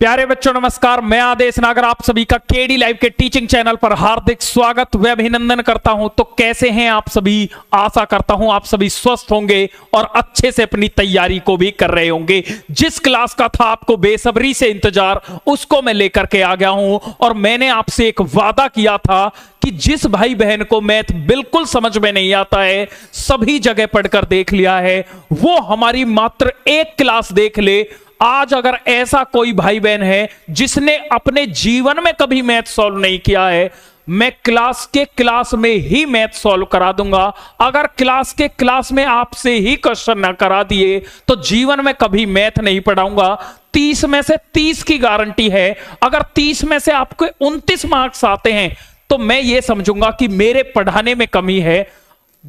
प्यारे बच्चों नमस्कार, मैं आदेश नागर आप सभी का केडी लाइव के टीचिंग चैनल पर हार्दिक स्वागत व अभिनंदन करता हूं। तो कैसे हैं आप सभी? आशा करता हूं आप सभी स्वस्थ होंगे और अच्छे से अपनी तैयारी को भी कर रहे होंगे। जिस क्लास का था आपको बेसब्री से इंतजार, उसको मैं लेकर के आ गया हूं। और मैंने आपसे एक वादा किया था कि जिस भाई बहन को मैथ बिल्कुल समझ में नहीं आता है, सभी जगह पढ़कर देख लिया है, वो हमारी मात्र एक क्लास देख ले। आज अगर ऐसा कोई भाई बहन है जिसने अपने जीवन में कभी मैथ सॉल्व नहीं किया है, मैं क्लास में ही मैथ सॉल्व करा दूंगा। अगर क्लास में आपसे ही क्वेश्चन ना करा दिए तो जीवन में कभी मैथ नहीं पढ़ाऊंगा। 30 में से 30 की गारंटी है। अगर 30 में से आपके 29 मार्क्स आते हैं तो मैं ये समझूंगा कि मेरे पढ़ाने में कमी है।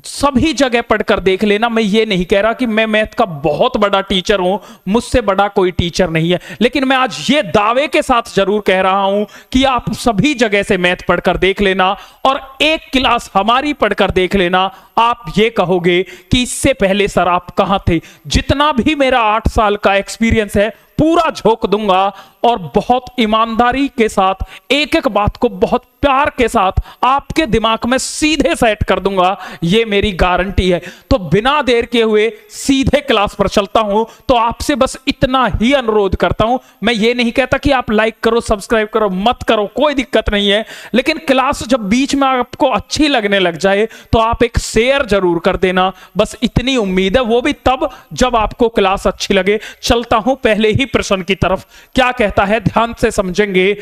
सभी जगह पढ़कर देख लेना। मैं ये नहीं कह रहा कि मैं मैथ का बहुत बड़ा टीचर हूं, मुझसे बड़ा कोई टीचर नहीं है, लेकिन मैं आज ये दावे के साथ जरूर कह रहा हूं कि आप सभी जगह से मैथ पढ़कर देख लेना और एक क्लास हमारी पढ़कर देख लेना। आप ये कहोगे कि इससे पहले सर आप कहां थे? जितना भी मेरा 8 साल का एक्सपीरियंस है पूरा झोंक दूंगा और बहुत ईमानदारी के साथ एक एक बात को बहुत प्यार के साथ आपके दिमाग में सीधे सेट कर दूंगा। ये मेरी गारंटी है। तो बिना देर के हुए सीधे क्लास पर चलता हूं। तो आपसे बस इतना ही अनुरोध करता हूं। मैं ये नहीं कहता कि आप लाइक करो, सब्सक्राइब करो, मत करो, कोई दिक्कत नहीं है, लेकिन क्लास जब बीच में आपको अच्छी लगने लग जाए तो आप एक शेयर जरूर कर देना। बस इतनी उम्मीद है, वो भी तब जब आपको क्लास अच्छी लगे। चलता हूं पहले ही प्रश्न की तरफ। क्या कहता है, ध्यान से समझेंगे।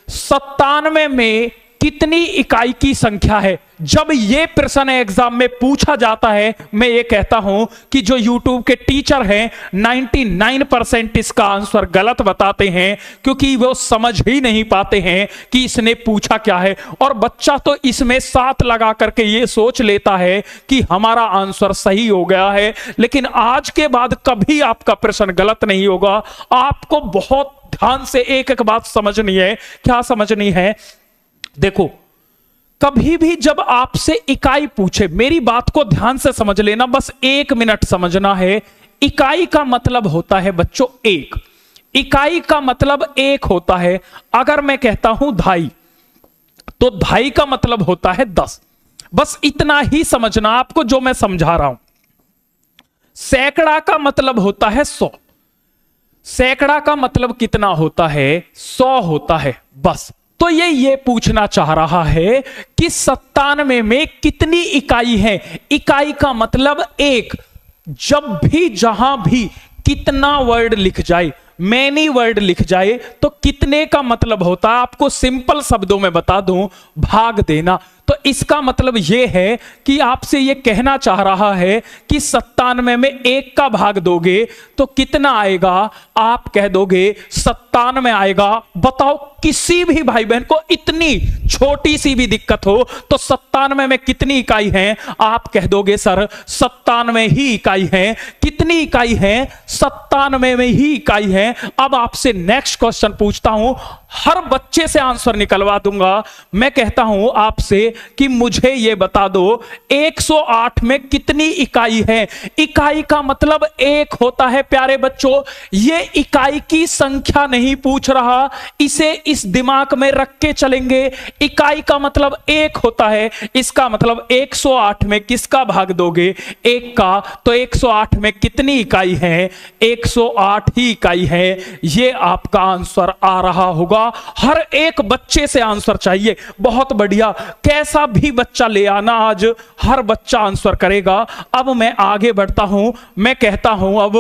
97 में कितनी इकाई की संख्या है? जब यह प्रश्न एग्जाम में पूछा जाता है, मैं ये कहता हूं कि जो YouTube के टीचर हैं 99% इसका आंसर गलत बताते हैं, क्योंकि वो समझ ही नहीं पाते हैं कि इसने पूछा क्या है। और बच्चा तो इसमें 7 लगा करके ये सोच लेता है कि हमारा आंसर सही हो गया है, लेकिन आज के बाद कभी आपका प्रश्न गलत नहीं होगा। आपको बहुत ध्यान से एक एक बात समझनी है। क्या समझनी है? देखो, कभी भी जब आपसे इकाई पूछे, मेरी बात को ध्यान से समझ लेना, बस 1 मिनट समझना है। इकाई का मतलब होता है बच्चों एक। इकाई का मतलब एक होता है। अगर मैं कहता हूं ढाई, तो ढाई का मतलब होता है 10। बस इतना ही समझना आपको जो मैं समझा रहा हूं। सैकड़ा का मतलब होता है 100। सैकड़ा का मतलब कितना होता है? 100 होता है। बस तो ये पूछना चाह रहा है कि 97 में कितनी इकाई है? इकाई का मतलब एक। जब भी जहां भी कितना वर्ड लिख जाए, मैनी वर्ड लिख जाए, तो कितने का मतलब होता है, आपको सिंपल शब्दों में बता दूं, भाग देना। तो इसका मतलब यह है कि आपसे यह कहना चाह रहा है कि 97 में 1 का भाग दोगे तो कितना आएगा? आप कह दोगे 97 आएगा। बताओ, किसी भी भाई बहन को इतनी छोटी सी भी दिक्कत हो तो 97 में कितनी इकाई है? आप कह दोगे सर 97 ही इकाई है। कितनी इकाई है? 97 में ही इकाई है। अब आपसे नेक्स्ट क्वेश्चन पूछता हूं, हर बच्चे से आंसर निकलवा दूंगा। मैं कहता हूं आपसे कि मुझे यह बता दो 108 में कितनी इकाई है? इकाई का मतलब एक होता है प्यारे बच्चों। यह इकाई की संख्या नहीं पूछ रहा, इसे इस दिमाग में रख के चलेंगे। इकाई का मतलब एक होता है। इसका मतलब 108 में किसका भाग दोगे? 1 का। तो 108 में कितनी इकाई है? 108 ही इकाई है। यह आपका आंसर आ रहा होगा। हर एक बच्चे से आंसर चाहिए। बहुत बढ़िया। कैसा भी बच्चा ले आना, आज हर बच्चा आंसर करेगा। अब मैं आगे बढ़ता हूं। मैं कहता हूं अब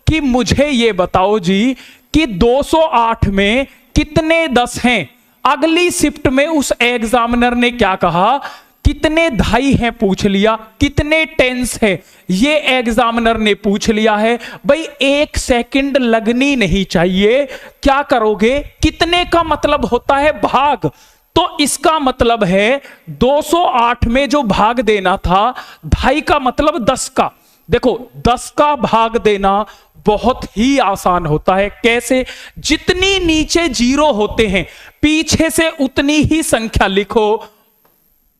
कि मुझे यह बताओ जी कि 208 में कितने 10 हैं? अगली शिफ्ट में उस एग्जामिनर ने क्या कहा? कितने ढाई हैं पूछ लिया, कितने टेंस है ये एग्जामिनर ने पूछ लिया है। भाई 1 सेकंड लगनी नहीं चाहिए। क्या करोगे? कितने का मतलब होता है भाग। तो इसका मतलब है 208 में जो भाग देना था, ढाई का मतलब 10 का। देखो, 10 का भाग देना बहुत ही आसान होता है। कैसे? जितनी नीचे 0 होते हैं, पीछे से उतनी ही संख्या लिखो,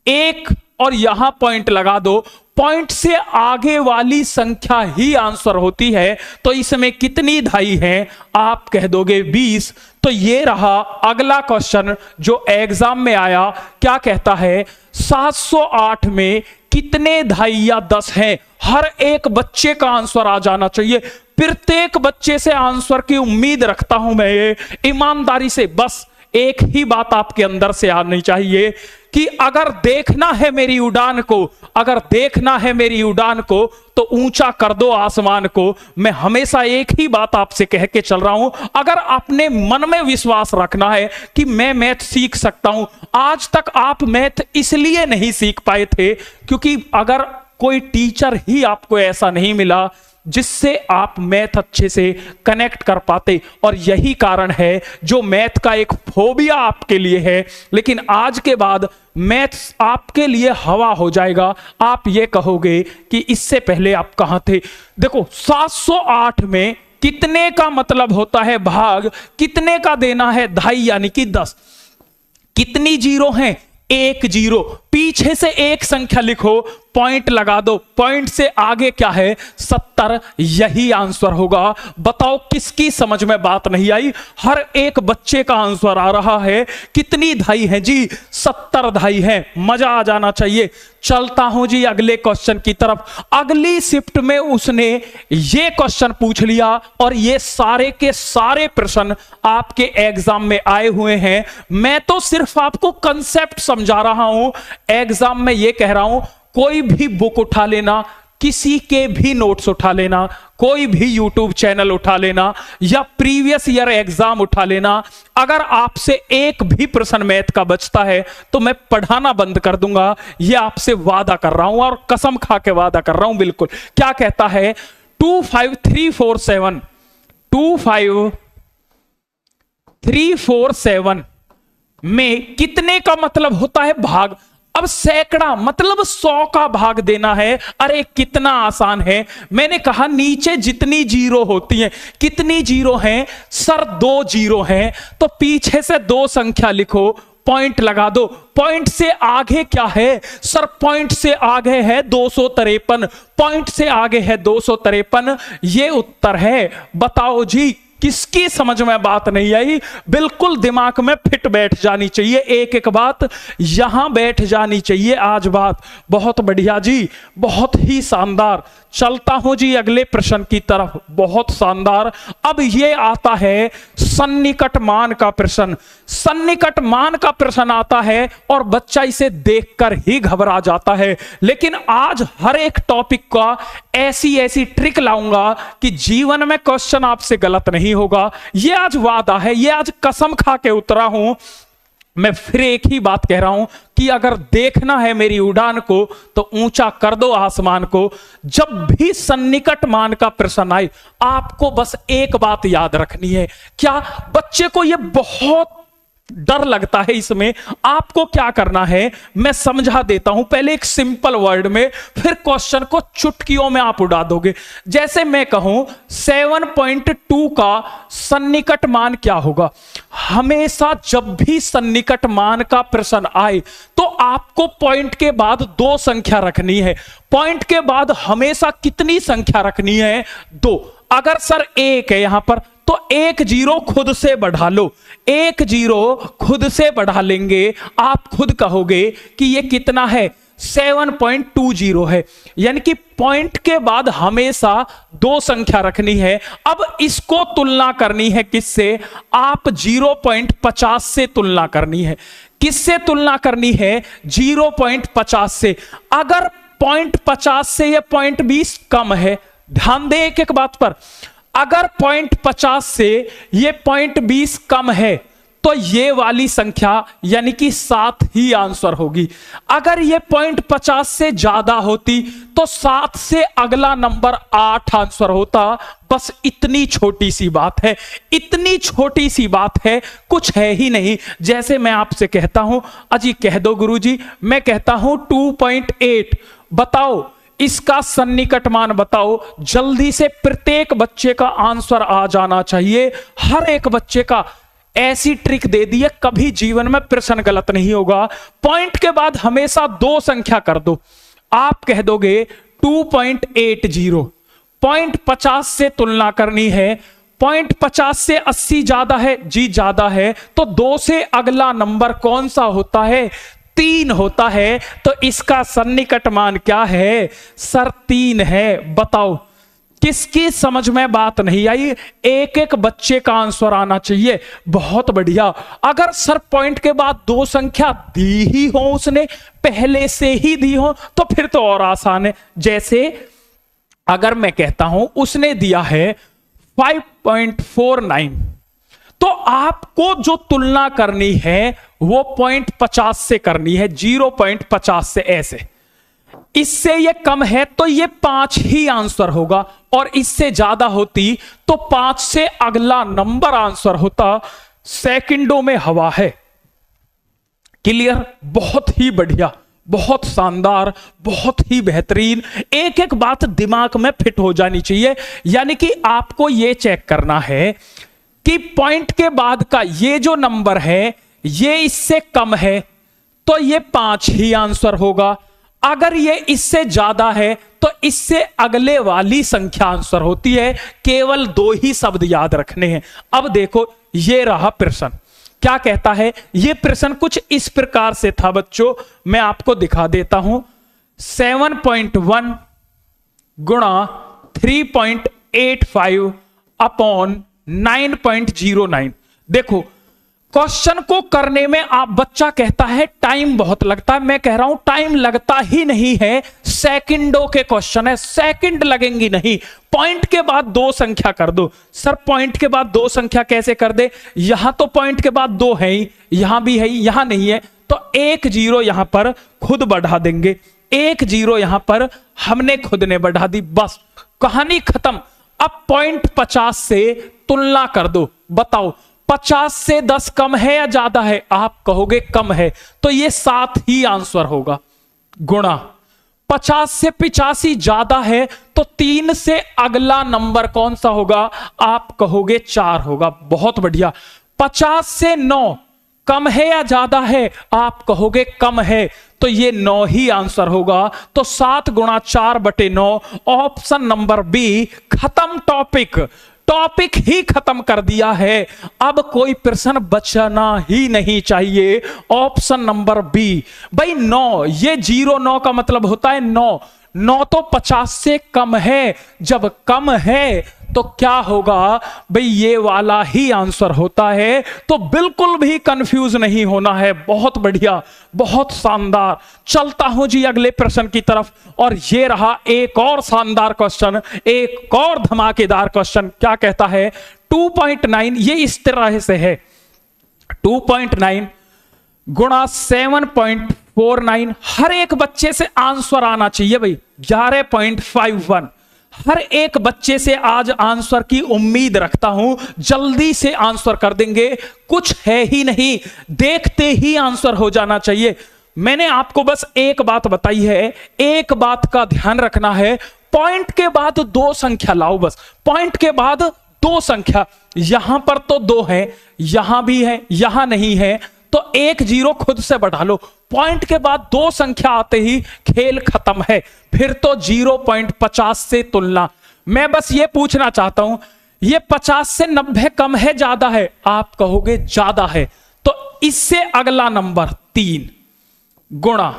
1 और यहां पॉइंट लगा दो। पॉइंट से आगे वाली संख्या ही आंसर होती है, तो इसमें कितनी धाई है? आप कह दोगे 20। तो ये रहा अगला क्वेश्चन जो एग्जाम में आया। क्या कहता है? 708 में कितने धाइयां 10 हैं? हर एक बच्चे का आंसर आ जाना चाहिए। प्रत्येक बच्चे से आंसर की उम्मीद रखता हूं मैं, ये ईमानदारी से। बस एक ही बात आपके अंदर से आनी चाहिए कि अगर देखना है मेरी उड़ान को, अगर देखना है मेरी उड़ान को, तो ऊंचा कर दो आसमान को। मैं हमेशा एक ही बात आपसे कह के चल रहा हूं, अगर आपने मन में विश्वास रखना है कि मैं मैथ सीख सकता हूं। आज तक आप मैथ इसलिए नहीं सीख पाए थे क्योंकि अगर कोई टीचर ही आपको ऐसा नहीं मिला जिससे आप मैथ अच्छे से कनेक्ट कर पाते, और यही कारण है जो मैथ का एक फोबिया आपके लिए है। लेकिन आज के बाद मैथ आपके लिए हवा हो जाएगा। आप ये कहोगे कि इससे पहले आप कहां थे। देखो 708 में कितने का मतलब होता है भाग, कितने का देना है? धाई यानी कि 10। कितनी जीरो हैं? 1 जीरो। पीछे से एक संख्या लिखो, पॉइंट लगा दो। पॉइंट से आगे क्या है? 70। यही आंसर होगा। बताओ किसकी समझ में बात नहीं आई? हर एक बच्चे का आंसर आ रहा है। कितनी धाई है जी? 70 धाई है। मजा आ जाना चाहिए। चलता हूं जी अगले क्वेश्चन की तरफ। अगली शिफ्ट में उसने ये क्वेश्चन पूछ लिया और ये सारे के सारे प्रश्न आपके एग्जाम में आए हुए हैं। मैं तो सिर्फ आपको कंसेप्ट समझा रहा हूं। एग्जाम में ये कह रहा हूं, कोई भी बुक उठा लेना, किसी के भी नोट्स उठा लेना, कोई भी यूट्यूब चैनल उठा लेना या प्रीवियस ईयर एग्जाम उठा लेना, अगर आपसे एक भी प्रश्न मैथ का बचता है तो मैं पढ़ाना बंद कर दूंगा। यह आपसे वादा कर रहा हूं और कसम खा के वादा कर रहा हूं। बिल्कुल। क्या कहता है? 25347 25347 में कितने का मतलब होता है? भाग। अब सैकड़ा मतलब 100 का भाग देना है। अरे कितना आसान है। मैंने कहा नीचे जितनी जीरो होती हैं, कितनी जीरो हैं सर? 2 जीरो हैं। तो पीछे से 2 संख्या लिखो, पॉइंट लगा दो। पॉइंट से आगे क्या है सर? पॉइंट से आगे है 253। पॉइंट से आगे है 253। ये उत्तर है। बताओ जी किसकी समझ में बात नहीं आई? बिल्कुल दिमाग में फिट बैठ जानी चाहिए। एक एक बात यहां बैठ जानी चाहिए। आज बात बहुत बढ़िया जी, बहुत ही शानदार। चलता हूं जी अगले प्रश्न की तरफ। बहुत शानदार। अब ये आता है सन्निकट मान का प्रश्न। सन्निकट मान का प्रश्न आता है और बच्चा इसे देखकर ही घबरा जाता है। लेकिन आज हर एक टॉपिक का ऐसी ऐसी ट्रिक लाऊंगा कि जीवन में क्वेश्चन आपसे गलत नहीं होगा। यह आज वादा है, यह आज कसम खा के उतरा हूं। मैं फिर एक ही बात कह रहा हूं कि अगर देखना है मेरी उड़ान को तो ऊंचा कर दो आसमान को। जब भी सन्निकट मान का प्रश्न आए आपको बस एक बात याद रखनी है। क्या? बच्चे को यह बहुत डर लगता है। इसमें आपको क्या करना है मैं समझा देता हूं। पहले एक सिंपल वर्ड में, फिर क्वेश्चन को चुटकियों में आप उड़ा दोगे। जैसे मैं कहूं 7.2 का सन्निकट मान क्या होगा? हमेशा जब भी सन्निकट मान का प्रश्न आए तो आपको पॉइंट के बाद 2 संख्या रखनी है। पॉइंट के बाद हमेशा कितनी संख्या रखनी है? 2। अगर सर 1 है यहां पर तो 1 जीरो खुद से बढ़ा लो। 1 जीरो खुद से बढ़ा लेंगे, आप खुद कहोगे कि ये कितना है? 7.20 है। यानी कि पॉइंट के बाद हमेशा 2 संख्या रखनी है। अब इसको तुलना करनी है किससे? आप 0.50 से तुलना करनी है। किससे तुलना करनी है? 0.50 से। अगर 0.50 से यह 0.20 कम है, ध्यान दे एक एक बात पर। अगर 0.50 से ये 0.20 कम है तो ये वाली संख्या यानी कि 7 ही आंसर होगी। अगर ये 0.50 से ज्यादा होती तो 7 से अगला नंबर 8 आंसर होता। बस इतनी छोटी सी बात है, इतनी छोटी सी बात है, कुछ है ही नहीं। जैसे मैं आपसे कहता हूं, अजी कह दो गुरुजी, मैं कहता हूं 2.8, बताओ इसका सन्निकट मान बताओ। जल्दी से प्रत्येक बच्चे का आंसर आ जाना चाहिए। हर एक बच्चे का ऐसी ट्रिक दे दी है, कभी जीवन में प्रश्न गलत नहीं होगा। पॉइंट के बाद हमेशा 2 संख्या कर दो। आप कह दोगे 2.80, 0.50 से तुलना करनी है। 0.50 से 80 ज्यादा है जी, ज्यादा है। तो 2 से अगला नंबर कौन सा होता है? 3 होता है। तो इसका सन्निकट मान क्या है सर? 3 है। बताओ किसकी समझ में बात नहीं आई? एक एक बच्चे का आंसर आना चाहिए। बहुत बढ़िया। अगर सर पॉइंट के बाद 2 संख्या दी ही हो, उसने पहले से ही दी हो, तो फिर तो और आसान है। जैसे अगर मैं कहता हूं उसने दिया है 5.49, तो आपको जो तुलना करनी है वो 0.50 से करनी है, 0.50 से। ऐसे इससे ये कम है तो ये 5 ही आंसर होगा, और इससे ज्यादा होती तो 5 से अगला नंबर आंसर होता। सेकंडों में हवा है। क्लियर? बहुत ही बढ़िया, बहुत शानदार, बहुत ही बेहतरीन। एक एक बात दिमाग में फिट हो जानी चाहिए। यानी कि आपको यह चेक करना है कि पॉइंट के बाद का ये जो नंबर है ये इससे कम है तो ये 5 ही आंसर होगा। अगर ये इससे ज्यादा है तो इससे अगले वाली संख्या आंसर होती है। केवल 2 ही शब्द याद रखने हैं। अब देखो ये रहा प्रश्न। क्या कहता है? ये प्रश्न कुछ इस प्रकार से था बच्चों, मैं आपको दिखा देता हूं। 7.1 गुणा 3.85 अपॉन 9.09। देखो क्वेश्चन को करने में आप बच्चा कहता है टाइम बहुत लगता है। मैं कह रहा हूं टाइम लगता ही नहीं है, सेकंडों के क्वेश्चन है, सेकंड लगेंगी नहीं। पॉइंट के बाद 2 संख्या कर दो। सर पॉइंट के बाद 2 संख्या कैसे कर दे? यहां तो पॉइंट के बाद 2 है ही, यहां भी है ही, यहां नहीं है, तो 1 0 यहां पर खुद बढ़ा देंगे। 1 0 यहां पर हमने खुद ने बढ़ा दी, बस कहानी खत्म। अब 0.50 से तुलना कर दो। बताओ 50 से 10 कम है या ज्यादा है? आप कहोगे कम है, तो ये 7 ही आंसर होगा। गुणा 50 से 85 ज्यादा है तो 3 से अगला नंबर कौन सा होगा? आप कहोगे 4 होगा। बहुत बढ़िया। 50 से 9 कम है या ज्यादा है? आप कहोगे कम है, तो ये 9 ही आंसर होगा। तो 7 गुणा 4/9, ऑप्शन नंबर बी। खत्म टॉपिक, टॉपिक ही खत्म कर दिया है। अब कोई प्रश्न बचना ही नहीं चाहिए। Option number B. भाई 9, ये 0-9 का मतलब होता है 9। 9 तो 50 से कम है। जब कम है तो क्या होगा? भाई ये वाला ही आंसर होता है। तो बिल्कुल भी कंफ्यूज नहीं होना है। बहुत बढ़िया, बहुत शानदार। चलता हूं जी अगले प्रश्न की तरफ। और ये रहा एक और शानदार क्वेश्चन, एक और धमाकेदार क्वेश्चन। क्या कहता है? 2.9, ये इस तरह से है। 2.9 गुणा 7.49। हर एक बच्चे से आंसर आना चाहिए भाई। 11.51। हर एक बच्चे से आज आंसर की उम्मीद रखता हूं। जल्दी से आंसर कर देंगे, कुछ है ही नहीं, देखते ही आंसर हो जाना चाहिए। मैंने आपको बस एक बात बताई है, एक बात का ध्यान रखना है। पॉइंट के बाद 2 संख्या लाओ, बस पॉइंट के बाद 2 संख्या। यहां पर तो 2 है, यहां भी है, यहां नहीं है, तो 1 0 खुद से बढ़ा लो। पॉइंट के बाद 2 संख्या आते ही खेल खत्म है। फिर तो 0.50 से तुलना। मैं बस ये पूछना चाहता हूं, ये 50 से 90 कम है ज्यादा है? आप कहोगे ज्यादा है, तो इससे अगला नंबर 3 गुणा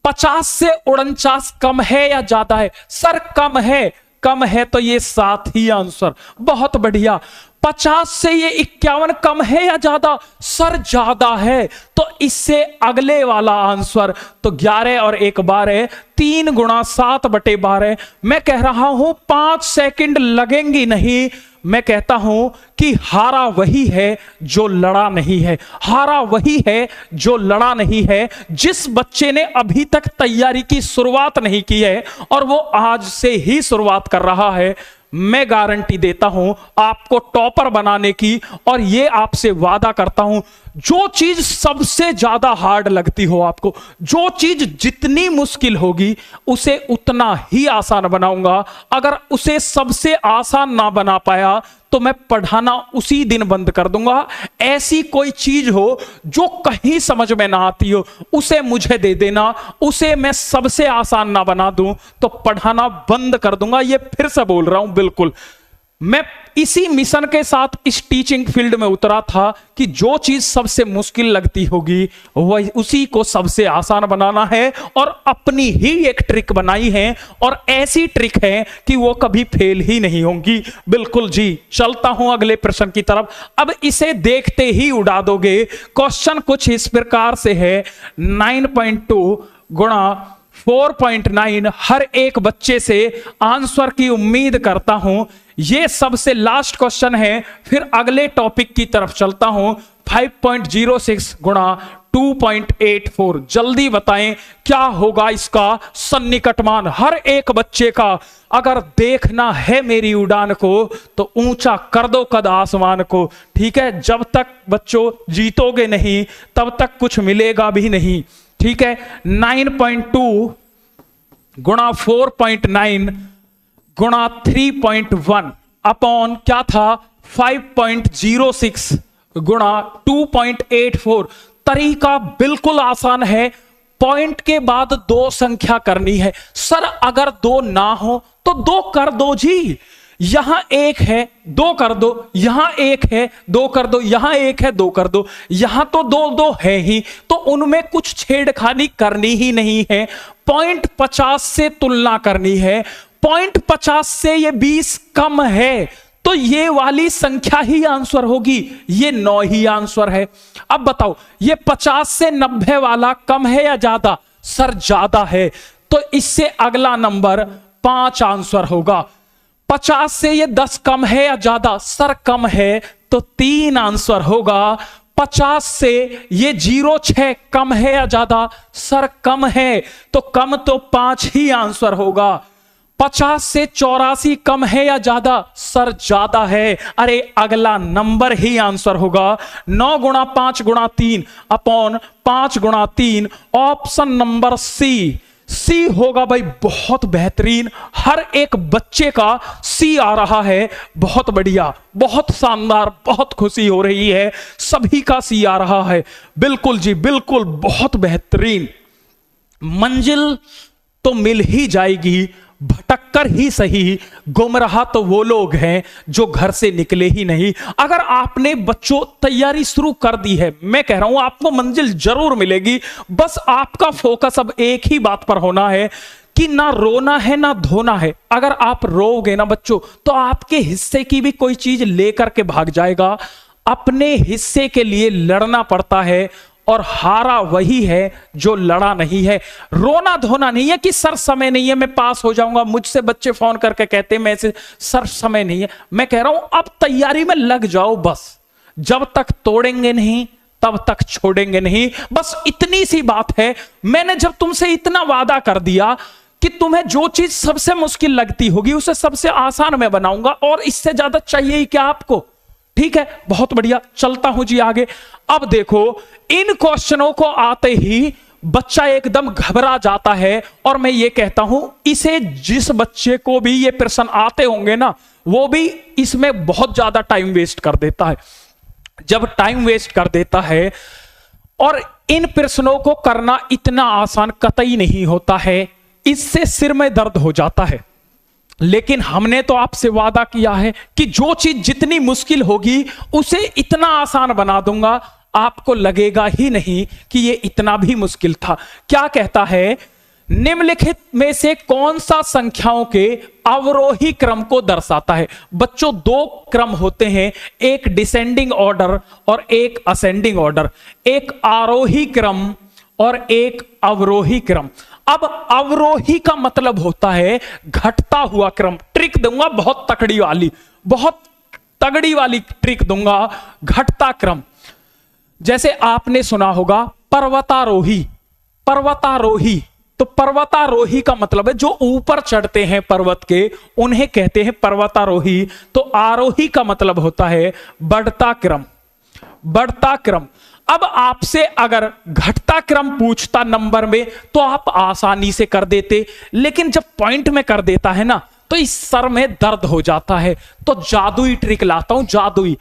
50 से 49 कम है या ज्यादा है? सर कम है। कम है तो ये 7 ही आंसर। बहुत बढ़िया। 50 से ये 51 कम है या ज्यादा? सर ज्यादा है, तो इससे अगले वाला आंसर तो 11 और 1 12। 3 गुणा 7/12। मैं कह रहा हूं 5 सेकंड लगेंगी नहीं। मैं कहता हूं कि हारा वही है जो लड़ा नहीं है। हारा वही है जो लड़ा नहीं है। जिस बच्चे ने अभी तक तैयारी की शुरुआत नहीं की है और वो आज से ही शुरुआत कर रहा है, मैं गारंटी देता हूं आपको टॉपर बनाने की। और ये आपसे वादा करता हूं, जो चीज सबसे ज्यादा हार्ड लगती हो आपको, जो चीज जितनी मुश्किल होगी उसे उतना ही आसान बनाऊंगा। अगर उसे सबसे आसान ना बना पाया तो मैं पढ़ाना उसी दिन बंद कर दूंगा। ऐसी कोई चीज हो जो कहीं समझ में ना आती हो उसे मुझे दे देना, उसे मैं सबसे आसान ना बना दूं तो पढ़ाना बंद कर दूंगा। ये फिर से बोल रहा हूं, बिल्कुल मैं इसी मिशन के साथ इस टीचिंग फील्ड में उतरा था कि जो चीज सबसे मुश्किल लगती होगी वह उसी को सबसे आसान बनाना है, और अपनी ही एक ट्रिक बनाई है, और ऐसी ट्रिक है कि वो कभी फेल ही नहीं होंगी। बिल्कुल जी, चलता हूं अगले प्रश्न की तरफ। अब इसे देखते ही उड़ा दोगे। क्वेश्चन कुछ इस प्रकार से है, 9.2 गुणा 4.9। हर एक बच्चे से आंसर की उम्मीद करता हूं। यह सबसे लास्ट क्वेश्चन है, फिर अगले टॉपिक की तरफ चलता हूं। 5.06 गुणा 2.84। जल्दी बताएं क्या होगा इसका सन्निकट मान हर एक बच्चे का। अगर देखना है मेरी उड़ान को तो ऊंचा कर दो कद आसमान को। ठीक है, जब तक बच्चों जीतोगे नहीं तब तक कुछ मिलेगा भी नहीं। ठीक है, 9.2 गुणा 4.9 गुणा 3.1 अपॉन क्या था 5.06 गुणा 2.84। तरीका बिल्कुल आसान है, पॉइंट के बाद दो संख्या करनी है। सर अगर दो ना हो तो दो कर दो जी। यहां एक है दो कर दो, यहां एक है दो कर दो, यहां एक है दो कर दो, यहां तो दो दो है ही, तो उनमें कुछ छेड़खानी करनी ही नहीं है। 0.50 से तुलना करनी है। 0.50 से ये 20 कम है तो ये वाली संख्या ही आंसर होगी। ये 9 ही आंसर है। अब बताओ ये 50 से 90 वाला कम है या ज्यादा? सर ज्यादा है, तो इससे अगला नंबर 5 आंसर होगा। 50 से ये 10 कम है या ज्यादा? सर कम है, तो 3 आंसर होगा। 50 से ये 0.6 कम है या ज्यादा? सर कम है, तो कम तो 5 ही आंसर होगा। 50 से 84 कम है या ज्यादा? सर ज्यादा है, अरे अगला नंबर ही आंसर होगा। 9 गुणा 5 गुणा 3 अपॉन 5 गुणा 3, ऑप्शन नंबर सी। सी होगा भाई, बहुत बेहतरीन। हर एक बच्चे का सी आ रहा है, बहुत बढ़िया, बहुत शानदार, बहुत खुशी हो रही है। सभी का सी आ रहा है, बिल्कुल जी बिल्कुल, बहुत बेहतरीन। मंजिल तो मिल ही जाएगी, भटक कर ही सही। गुमराह तो वो लोग हैं जो घर से निकले ही नहीं। अगर आपने बच्चों तैयारी शुरू कर दी है, मैं कह रहा हूं आपको मंजिल जरूर मिलेगी। बस आपका फोकस अब एक ही बात पर होना है कि ना रोना है ना धोना है। अगर आप रोओगे ना बच्चों तो आपके हिस्से की भी कोई चीज लेकर के भाग जाएगा। अपने हिस्से के लिए लड़ना पड़ता है, और हारा वही है जो लड़ा नहीं है। रोना धोना नहीं है कि सर समय नहीं है मैं पास हो जाऊंगा। मुझसे बच्चे फोन करके कहते हैं मैं से सर समय नहीं है। मैं कह रहा हूं अब तैयारी में लग जाओ बस। जब तक तोड़ेंगे नहीं तब तक छोड़ेंगे नहीं, बस इतनी सी बात है। मैंने जब तुमसे इतना वादा कर दिया कि तुम्हें जो चीज सबसे मुश्किल लगती होगी उसे सबसे आसान मैं बनाऊंगा, और इससे ज्यादा चाहिए ही क्या आपको? ठीक है, बहुत बढ़िया, चलता हूं जी आगे। अब देखो इन क्वेश्चनों को आते ही बच्चा एकदम घबरा जाता है, और मैं ये कहता हूं इसे जिस बच्चे को भी ये प्रश्न आते होंगे ना वो भी इसमें बहुत ज्यादा टाइम वेस्ट कर देता है। जब टाइम वेस्ट कर देता है, और इन प्रश्नों को करना इतना आसान कतई नहीं होता है, इससे सिर में दर्द हो जाता है। लेकिन हमने तो आपसे वादा किया है कि जो चीज जितनी मुश्किल होगी उसे इतना आसान बना दूंगा, आपको लगेगा ही नहीं कि ये इतना भी मुश्किल था। क्या कहता है, निम्नलिखित में से कौन सा संख्याओं के अवरोही क्रम को दर्शाता है? बच्चों दो क्रम होते हैं, एक डिसेंडिंग ऑर्डर और एक असेंडिंग ऑर्डर। एक आरोही क्रम और एक अवरोही क्रम। अब अवरोही का मतलब होता है घटता हुआ क्रम। ट्रिक दूंगा बहुत तकड़ी वाली, बहुत तगड़ी वाली ट्रिक दूंगा। घटता क्रम, जैसे आपने सुना होगा पर्वतारोही। पर्वतारोही, तो पर्वतारोही का मतलब है जो ऊपर चढ़ते हैं पर्वत के, उन्हें कहते हैं पर्वतारोही। तो आरोही का मतलब होता है बढ़ता क्रम। बढ़ता क्रम। अब आपसे अगर घटता क्रम पूछता नंबर में तो आप आसानी से कर देते, लेकिन जब पॉइंट में कर देता है ना तो इस सर में दर्द हो जाता है। तो जादुई ट्रिक लाता हूं, जादुई।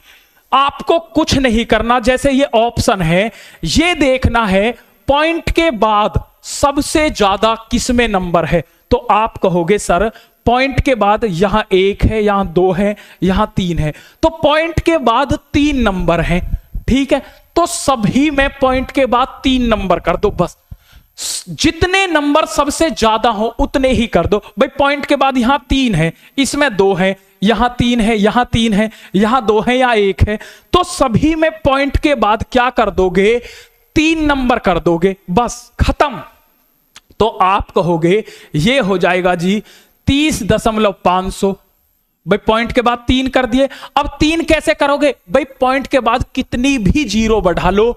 आपको कुछ नहीं करना, जैसे ये ऑप्शन है, ये देखना है पॉइंट के बाद सबसे ज्यादा किसमें नंबर है। तो आप कहोगे सर पॉइंट के बाद यहां 1 है, यहां 2 है, यहां 3 है, तो पॉइंट के बाद 3 नंबर हैं, ठीक है। तो सभी में पॉइंट के बाद 3 नंबर कर दो, बस जितने नंबर सबसे ज्यादा हो उतने ही कर दो। भाई पॉइंट के बाद यहां 3 है, इसमें 2 है, यहां 3 है, यहां 3 है, यहां 2 है या 1 है, तो सभी में पॉइंट के बाद क्या कर दोगे, 3 नंबर कर दोगे, बस खत्म। तो आप कहोगे ये हो जाएगा जी 30.500। भाई पॉइंट के बाद 3 कर दिए। अब 3 कैसे करोगे, भाई पॉइंट के बाद कितनी भी जीरो बढ़ा लो,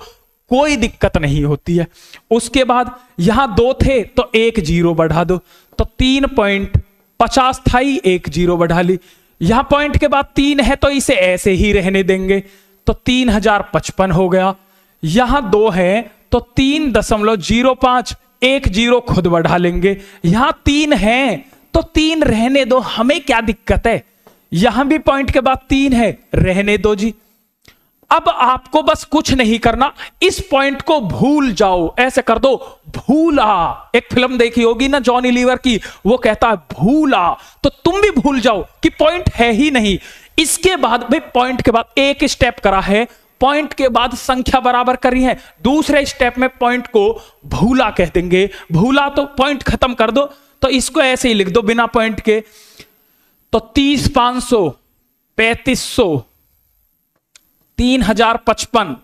कोई दिक्कत नहीं होती है। उसके बाद यहां 2 थे तो 1 जीरो बढ़ा दो, तो 3.50 था ही, 1 जीरो बढ़ा ली। यहां पॉइंट के बाद 3 है तो इसे ऐसे ही रहने देंगे, तो 3055 हो गया। यहां 2 है तो 3.05, 1 जीरो खुद बढ़ा लेंगे। यहां 3 है तो 3 रहने दो, हमें क्या दिक्कत है। यहां भी पॉइंट के बाद 3 है, रहने दो जी। अब आपको बस कुछ नहीं करना, इस पॉइंट को भूल जाओ, ऐसे कर दो भूला। एक फिल्म देखी होगी ना जॉनी लीवर की, वो कहता है भूला, तो तुम भी भूल जाओ कि पॉइंट है ही नहीं। इसके बाद भाई पॉइंट के बाद एक स्टेप करा है, पॉइंट के बाद संख्या बराबर करी है, दूसरे स्टेप में पॉइंट को भूला कह देंगे। भूला तो पॉइंट खत्म कर दो, तो इसको ऐसे ही लिख दो बिना पॉइंट के। तो 30,500, 3,500, 3,055,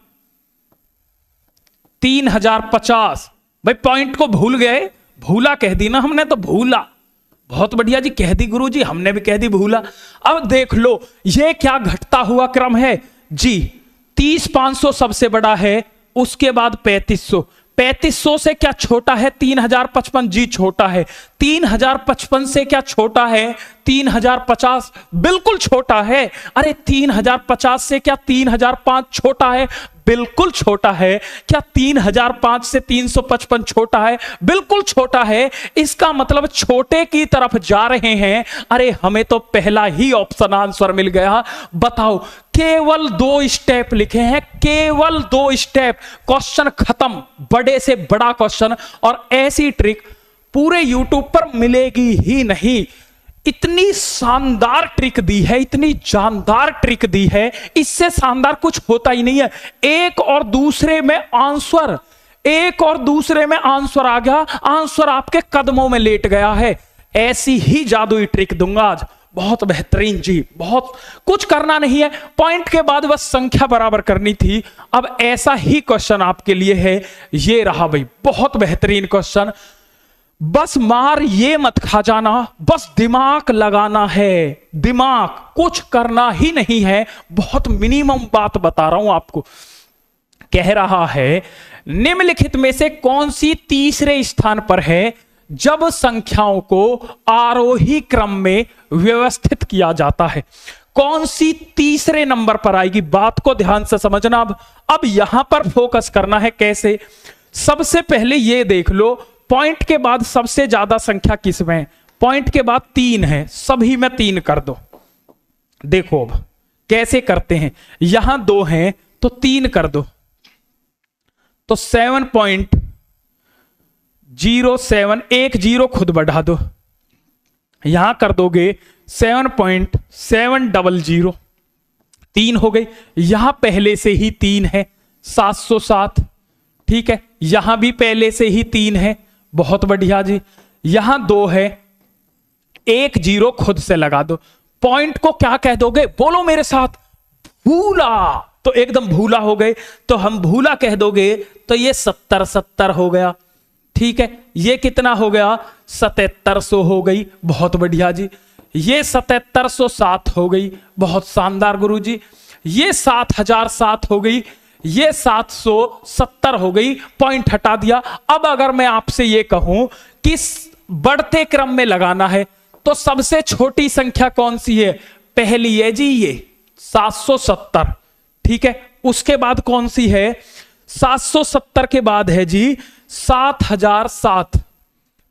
3,050। भाई पॉइंट को भूल गए, भूला कह दी ना हमने, तो भूला। बहुत बढ़िया जी, कह दी गुरु जी, हमने भी कह दी भूला। अब देख लो ये क्या घटता हुआ क्रम है जी। 30,500 सबसे बड़ा है, उसके बाद 3,500, 3,500 से क्या छोटा है 3,055 जी, छोटा है। 3,055 से क्या छोटा है 3,050, बिल्कुल छोटा है। अरे 3,050 से क्या 3,005 छोटा है, बिल्कुल छोटा है। क्या 3,005 से 355 छोटा है, बिल्कुल छोटा है। इसका मतलब छोटे की तरफ जा रहे हैं। अरे हमें तो पहला ही ऑप्शन आंसर मिल गया। बताओ, केवल 2 स्टेप लिखे हैं, केवल 2 स्टेप, क्वेश्चन खत्म। बड़े से बड़ा क्वेश्चन, और ऐसी ट्रिक पूरे यूट्यूब पर मिलेगी ही नहीं। इतनी शानदार ट्रिक दी है, इतनी जानदार ट्रिक दी है, इससे शानदार कुछ होता ही नहीं है। एक और दूसरे में आंसर, एक और दूसरे में आंसर आ गया, आंसर आपके कदमों में लेट गया है। ऐसी ही जादुई ट्रिक दूंगा आज, बहुत बेहतरीन जी। बहुत कुछ करना नहीं है, पॉइंट के बाद बस संख्या बराबर करनी थी। अब ऐसा ही क्वेश्चन आपके लिए है, ये रहा भाई, बहुत बेहतरीन क्वेश्चन। बस मार ये मत खा जाना, बस दिमाग लगाना है, दिमाग, कुछ करना ही नहीं है। बहुत मिनिमम बात बता रहा हूं आपको। कह रहा है निम्नलिखित में से कौन सी तीसरे स्थान पर है जब संख्याओं को आरोही क्रम में व्यवस्थित किया जाता है। कौन सी तीसरे नंबर पर आएगी, बात को ध्यान से समझना। अब यहां पर फोकस करना है। कैसे, सबसे पहले ये देख लो, पॉइंट के बाद सबसे ज्यादा संख्या किसमें है। पॉइंट के बाद 3 है, सभी में 3 कर दो। देखो अब कैसे करते हैं, यहां 2 हैं तो 3 कर दो, तो 7.07, 1 जीरो खुद बढ़ा दो। यहां कर दोगे 7.700, 3 हो गई। यहां पहले से ही 3 है, 707, ठीक है। यहां भी पहले से ही 3 है, बहुत बढ़िया जी। यहां 2 है, 1 जीरो खुद से लगा दो। पॉइंट को क्या कह दोगे, बोलो मेरे साथ, भूला। तो एकदम भूला हो गए, तो हम भूला कह दोगे तो ये 70 हो गया, ठीक है। ये कितना हो गया, 7700 हो गई, बहुत बढ़िया जी। ये 7707 हो गई, बहुत शानदार गुरु जी। ये 7007 हो गई, ये 770 हो गई, पॉइंट हटा दिया। अब अगर मैं आपसे ये कहूं कि बढ़ते क्रम में लगाना है, तो सबसे छोटी संख्या कौन सी है, पहली है जी ये 770, ठीक है। उसके बाद कौन सी है 770 के बाद है जी 7007।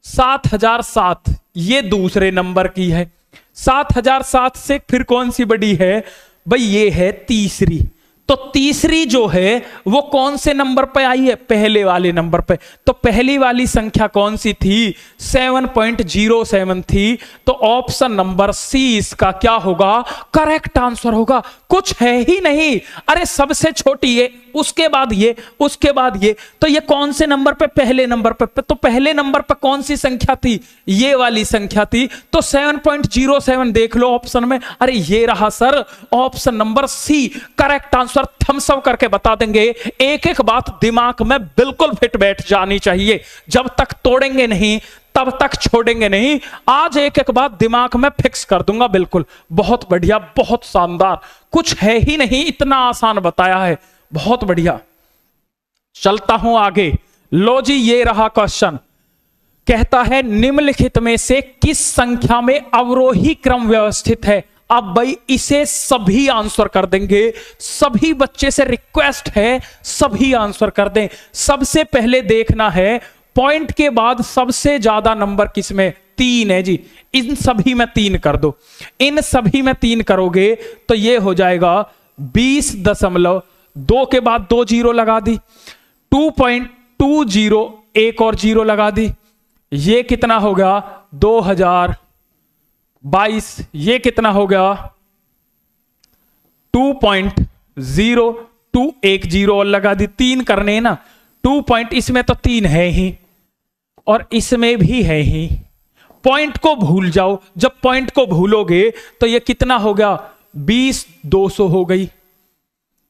7007 ये दूसरे नंबर की है। 7007 से फिर कौन सी बड़ी है भाई, ये है तीसरी। तो तीसरी जो है वो कौन से नंबर पे आई है, पहले वाले नंबर पे। तो पहली वाली संख्या कौन सी थी, 7.07 थी। तो ऑप्शन नंबर सी इसका क्या होगा, करेक्ट आंसर होगा। कुछ है ही नहीं, अरे सबसे छोटी ये, उसके बाद ये, उसके बाद ये। तो ये कौन से नंबर पे, पहले नंबर पे। तो पहले नंबर पे कौन सी संख्या थी, ये वाली संख्या थी। तो 7.07 देख लो ऑप्शन में, अरे ये रहा sir option number C, correct answer. Thumbs up करके बता देंगे। एक एक बात दिमाग में बिल्कुल फिट बैठ जानी चाहिए, जब तक तोड़ेंगे नहीं तब तक छोड़ेंगे नहीं। आज एक एक बात दिमाग में फिक्स कर दूंगा बिल्कुल। बहुत बढ़िया, बहुत शानदार, कुछ है ही नहीं, इतना आसान बताया है, बहुत बढ़िया। चलता हूं आगे। लो जी, ये रहा क्वेश्चन। कहता है निम्नलिखित में से किस संख्या में अवरोही क्रम व्यवस्थित है। अब भाई इसे सभी आंसर कर देंगे, सभी बच्चे से रिक्वेस्ट है सभी आंसर कर दें। सबसे पहले देखना है पॉइंट के बाद सबसे ज्यादा नंबर किसमें, 3 है जी। इन सभी में 3 कर दो, इन सभी में 3 करोगे तो ये हो जाएगा 20.2 के बाद 2 जीरो लगा दी, 2.20 एक और जीरो लगा दी। ये कितना हो गया 2022। ये कितना हो गया 2.02, एक जीरो और लगा दी। 3 करने ना, 2 पॉइंट, इसमें तो 3 है ही और इसमें भी है ही। पॉइंट को भूल जाओ, जब पॉइंट को भूलोगे तो ये कितना हो गया 20,200 हो गई।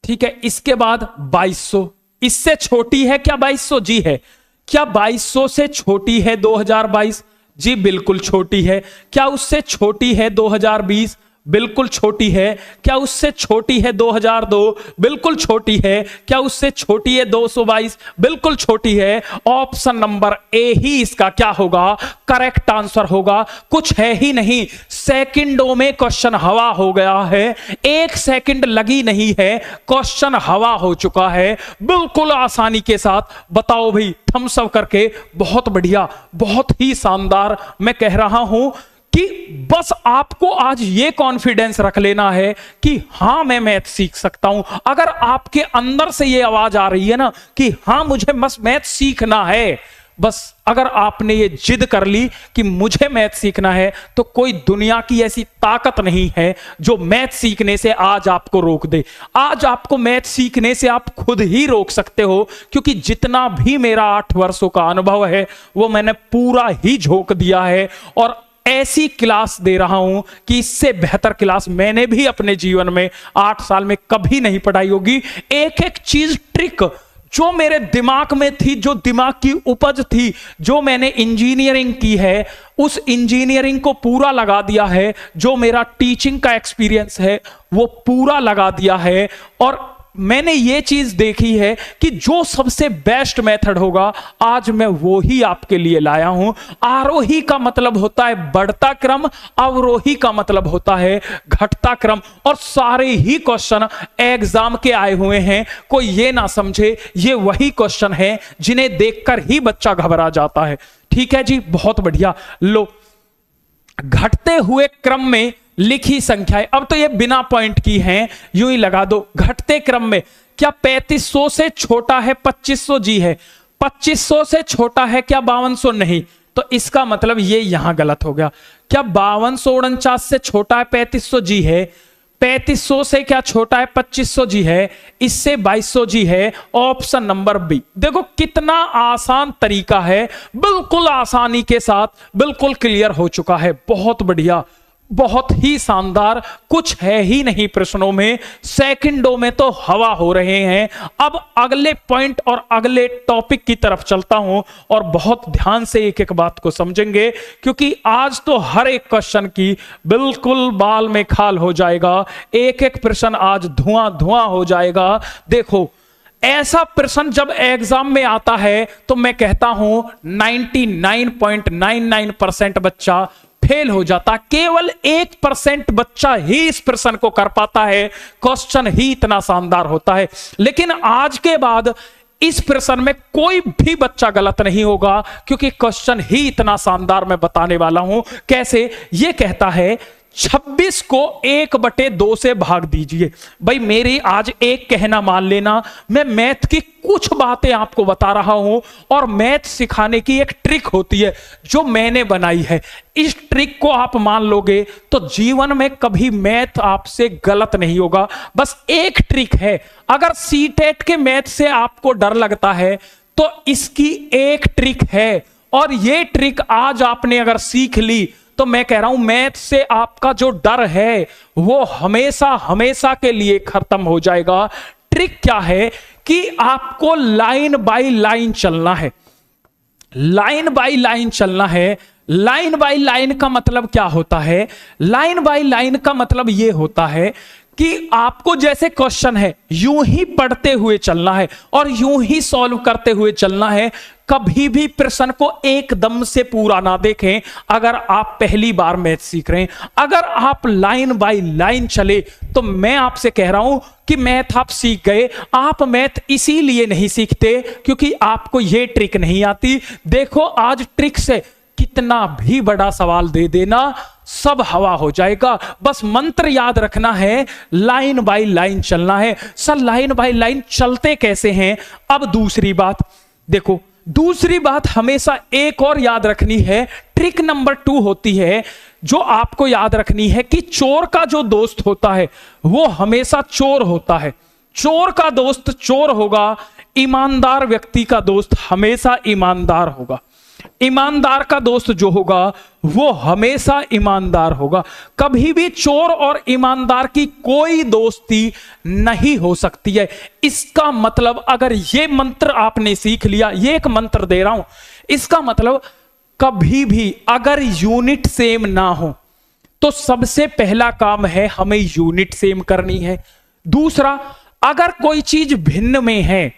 ठीक है, इसके बाद 2200। इससे छोटी है क्या 2200? जी है। क्या 2200 से छोटी है 2022? जी बिल्कुल छोटी है। क्या उससे छोटी है 2020? बिल्कुल छोटी है। क्या उससे छोटी है 2002? बिल्कुल छोटी है। क्या उससे छोटी है 222? बिल्कुल छोटी है। ऑप्शन नंबर ए ही इसका क्या होगा, करेक्ट आंसर होगा। कुछ है ही नहीं, सेकंडों में क्वेश्चन हवा हो गया है। 1 सेकंड लगी नहीं है, क्वेश्चन हवा हो चुका है बिल्कुल आसानी के साथ। बताओ भाई थम्स अप करके, बहुत बढ़िया, बहुत ही शानदार। मैं कह रहा हूं कि बस आपको आज ये कॉन्फिडेंस रख लेना है कि हां मैं मैथ सीख सकता हूं। अगर आपके अंदर से ये आवाज आ रही है ना कि हां मुझे बस मैथ सीखना है, बस अगर आपने ये जिद कर ली कि मुझे मैथ सीखना है, तो कोई दुनिया की ऐसी ताकत नहीं है जो मैथ सीखने से आज आपको रोक दे। आज आपको मैथ सीखने से आप खुद ही रोक सकते हो, क्योंकि जितना भी मेरा 8 वर्षों का अनुभव है वो मैंने पूरा ही झोंक दिया है और ऐसी क्लास दे रहा हूं कि इससे बेहतर क्लास मैंने भी अपने जीवन में 8 साल में कभी नहीं पढ़ाई होगी। एक एक चीज, ट्रिक जो मेरे दिमाग में थी, जो दिमाग की उपज थी, जो मैंने इंजीनियरिंग की है, उस इंजीनियरिंग को पूरा लगा दिया है। जो मेरा टीचिंग का एक्सपीरियंस है वो पूरा लगा दिया है। और मैंने ये चीज देखी है कि जो सबसे बेस्ट मेथड होगा आज मैं वो ही आपके लिए लाया हूं। आरोही का मतलब होता है बढ़ता क्रम, अवरोही का मतलब होता है घटता क्रम। और सारे ही क्वेश्चन एग्जाम के आए हुए हैं, कोई ये ना समझे ये वही क्वेश्चन है जिन्हें देखकर ही बच्चा घबरा जाता है। ठीक है जी, बहुत बढ़िया। लो, घटते हुए क्रम में लिखी संख्याएं, अब तो ये बिना पॉइंट की हैं, यूं ही लगा दो। घटते क्रम में क्या 3500 से छोटा है 2500? जी है। 2500 से छोटा है क्या 5200? नहीं। तो इसका मतलब ये यहां गलत हो गया। क्या 5249 से छोटा है 3500? जी है। 3500 से क्या छोटा है 2500? जी है। इससे 2200? जी है। Option number B. देखो कितना आसान तरीका है, बिल्कुल आसानी के साथ बिल्कुल क्लियर हो चुका है। बहुत बढ़िया, बहुत ही शानदार। कुछ है ही नहीं प्रश्नों में, सेकंडों में तो हवा हो रहे हैं। अब अगले पॉइंट और अगले टॉपिक की तरफ चलता हूं और बहुत ध्यान से एक एक बात को समझेंगे, क्योंकि आज तो हर एक क्वेश्चन की बिल्कुल बाल में खाल हो जाएगा। एक एक प्रश्न आज धुआं धुआं हो जाएगा। देखो, ऐसा प्रश्न जब एग्जाम में आता है तो मैं कहता हूं 99.99% बच्चा फेल हो जाता। केवल 1% बच्चा ही इस प्रश्न को कर पाता है। क्वेश्चन ही इतना शानदार होता है। लेकिन आज के बाद इस प्रश्न में कोई भी बच्चा गलत नहीं होगा, क्योंकि क्वेश्चन ही इतना शानदार मैं बताने वाला हूं। कैसे? ये कहता है 26 को 1/2 से भाग दीजिए। भाई मेरी आज एक कहना मान लेना, मैं मैथ की कुछ बातें आपको बता रहा हूं, और मैथ सिखाने की एक ट्रिक होती है जो मैंने बनाई है। इस ट्रिक को आप मान लोगे तो जीवन में कभी मैथ आपसे गलत नहीं होगा। बस एक ट्रिक है, अगर सीटेट के मैथ से आपको डर लगता है तो इसकी एक ट्रिक है, और ये ट्रिक आज आपने अगर सीख ली तो मैं कह रहा हूं मैथ से आपका जो डर है वो हमेशा हमेशा के लिए खत्म हो जाएगा। ट्रिक क्या है कि आपको लाइन बाय लाइन चलना है। लाइन बाय लाइन चलना है। लाइन बाय लाइन का मतलब क्या होता है? लाइन बाय लाइन का मतलब यह होता है कि आपको जैसे क्वेश्चन है यूं ही पढ़ते हुए चलना है और यूं ही सॉल्व करते हुए चलना है। कभी भी प्रश्न को एकदम से पूरा ना देखें। अगर आप पहली बार मैथ सीख रहे हैं, अगर आप लाइन बाय लाइन चले, तो मैं आपसे कह रहा हूं कि मैथ आप सीख गए। आप मैथ इसीलिए नहीं सीखते क्योंकि आपको यह ट्रिक नहीं आती। देखो आज ट्रिक से कितना भी बड़ा सवाल दे देना, सब हवा हो जाएगा। बस मंत्र याद रखना है, लाइन बाय लाइन चलना है। सर लाइन बाय लाइन चलते कैसे हैं? अब दूसरी बात देखो, दूसरी बात हमेशा एक और याद रखनी है। ट्रिक नंबर 2 होती है जो आपको याद रखनी है कि चोर का जो दोस्त होता है वो हमेशा चोर होता है। चोर का दोस्त चोर होगा, ईमानदार व्यक्ति का दोस्त हमेशा ईमानदार होगा। ईमानदार का दोस्त जो होगा वो हमेशा ईमानदार होगा। कभी भी चोर और ईमानदार की कोई दोस्ती नहीं हो सकती है। इसका मतलब अगर ये मंत्र आपने सीख लिया, ये एक मंत्र दे रहा हूं, इसका मतलब कभी भी अगर यूनिट सेम ना हो तो सबसे पहला काम है हमें यूनिट सेम करनी है। दूसरा, अगर कोई चीज भिन्न में है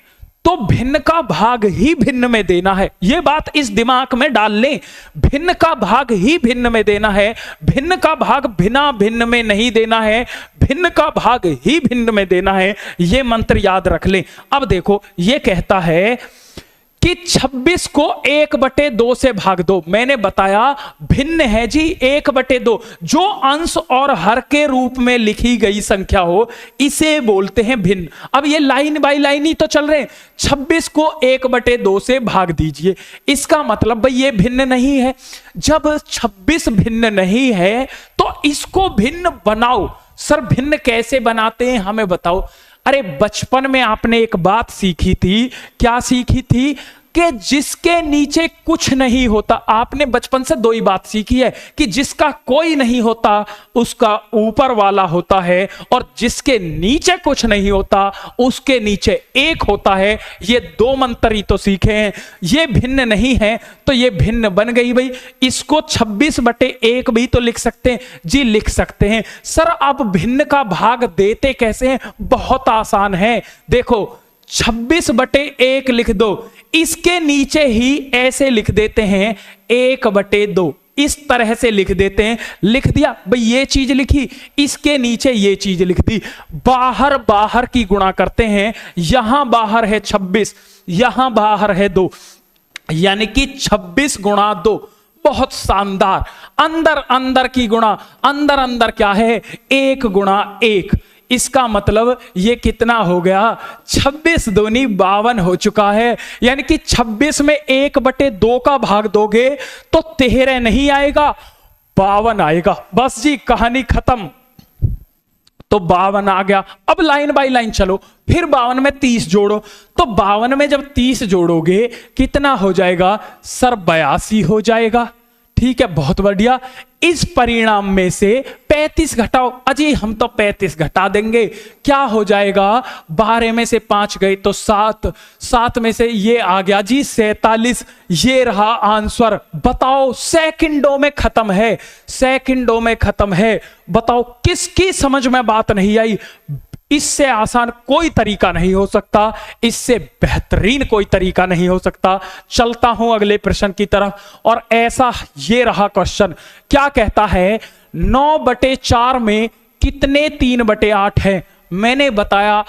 तो भिन्न का भाग ही भिन्न में देना है। यह बात इस दिमाग में डाल लें, भिन्न का भाग ही भिन्न में देना है। भिन्न का भाग भिन्न भिन्न में नहीं देना है, भिन्न का भाग ही भिन्न में देना है। यह मंत्र याद रख लें। अब देखो यह कहता है कि 26 को 1/2 से भाग दो। मैंने बताया भिन्न है जी 1/2। जो अंश और हर के रूप में लिखी गई संख्या हो इसे बोलते हैं भिन्न। अब ये लाइन बाय लाइन ही तो चल रहे हैं। 26 को 1/2 से भाग दीजिए, इसका मतलब भाई ये भिन्न नहीं है। जब 26 भिन्न नहीं है तो इसको भिन्न बनाओ। सर भिन्न कैसे बनाते हैं हमें बताओ। अरे बचपन में आपने एक बात सीखी थी, क्या सीखी थी? कि जिसके नीचे कुछ नहीं होता। आपने बचपन से 2 ही बात सीखी है कि जिसका कोई नहीं होता उसका ऊपर वाला होता है, और जिसके नीचे कुछ नहीं होता उसके नीचे एक होता है। ये 2 मंत्र ही तो सीखे हैं। ये भिन्न नहीं है तो ये भिन्न बन गई। भाई इसको 26/1 भी तो लिख सकते हैं जी, लिख सकते हैं। सर अब भिन्न का भाग देते कैसे हैं? बहुत आसान है। देखो 26/1 लिख दो, इसके नीचे ही ऐसे लिख देते हैं 1/2। इस तरह से लिख देते हैं। लिख दिया भाई, ये चीज लिखी, इसके नीचे ये चीज लिख दी। बाहर बाहर की गुणा करते हैं। यहां बाहर है 26, यहां बाहर है 2, यानी कि 26 गुणा 2। बहुत शानदार। अंदर अंदर की गुणा, अंदर अंदर क्या है? 1 गुणा 1। इसका मतलब ये कितना हो गया? 26 दूनी 52 हो चुका है। यानी कि 26 में 1/2 का भाग दोगे तो 13 नहीं आएगा, 52 आएगा। बस जी कहानी खत्म। तो 52 आ गया। अब लाइन बाय लाइन चलो, फिर 52 में 30 जोड़ो। तो 52 में जब 30 जोड़ोगे कितना हो जाएगा? सर 82 हो जाएगा। ठीक है, बहुत बढ़िया। इस परिणाम में से 35 घटाओ। अजी हम तो 35 घटा देंगे, क्या हो जाएगा? 12 में से 5 गए तो 7, 7 में से ये आ गया जी 47। ये रहा आंसर। बताओ सेकंडों में खत्म है, सेकंडों में खत्म है। बताओ किसकी समझ में बात नहीं आई? इससे आसान कोई तरीका नहीं हो सकता, इससे बेहतरीन कोई तरीका नहीं हो सकता। चलता हूं अगले प्रश्न की तरफ, और ऐसा ये रहा क्वेश्चन। क्या कहता है? 9/4 में कितने 3/8 है? मैंने बताया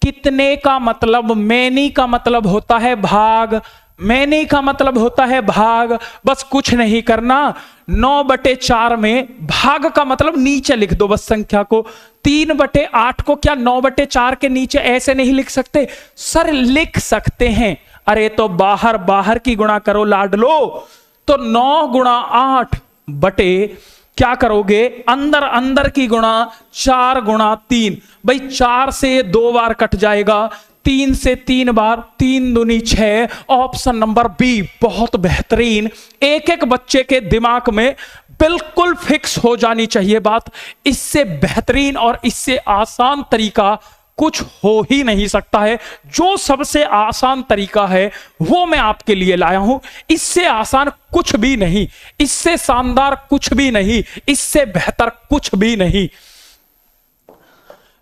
कितने का मतलब मैनी का मतलब होता है भाग, मैनी का मतलब होता है भाग। बस कुछ नहीं करना, 9/4 में भाग का मतलब नीचे लिख दो बस संख्या को। 3/8 को क्या 9/4 के नीचे ऐसे नहीं लिख सकते? सर लिख सकते हैं। अरे तो बाहर बाहर की गुणा करो लाडलो, तो 9 गुणा 8 बटे क्या करोगे, अंदर अंदर की गुणा 4 गुणा 3। भाई 4 से 2 बार कट जाएगा, 3 से 3 बार, 3 दूनी 6। ऑप्शन नंबर बी बहुत बेहतरीन। एक एक बच्चे के दिमाग में बिल्कुल फिक्स हो जानी चाहिए बात। इससे बेहतरीन और इससे आसान तरीका कुछ हो ही नहीं सकता है। जो सबसे आसान तरीका है वो मैं आपके लिए लाया हूं। इससे आसान कुछ भी नहीं, इससे शानदार कुछ भी नहीं, इससे बेहतर कुछ भी नहीं।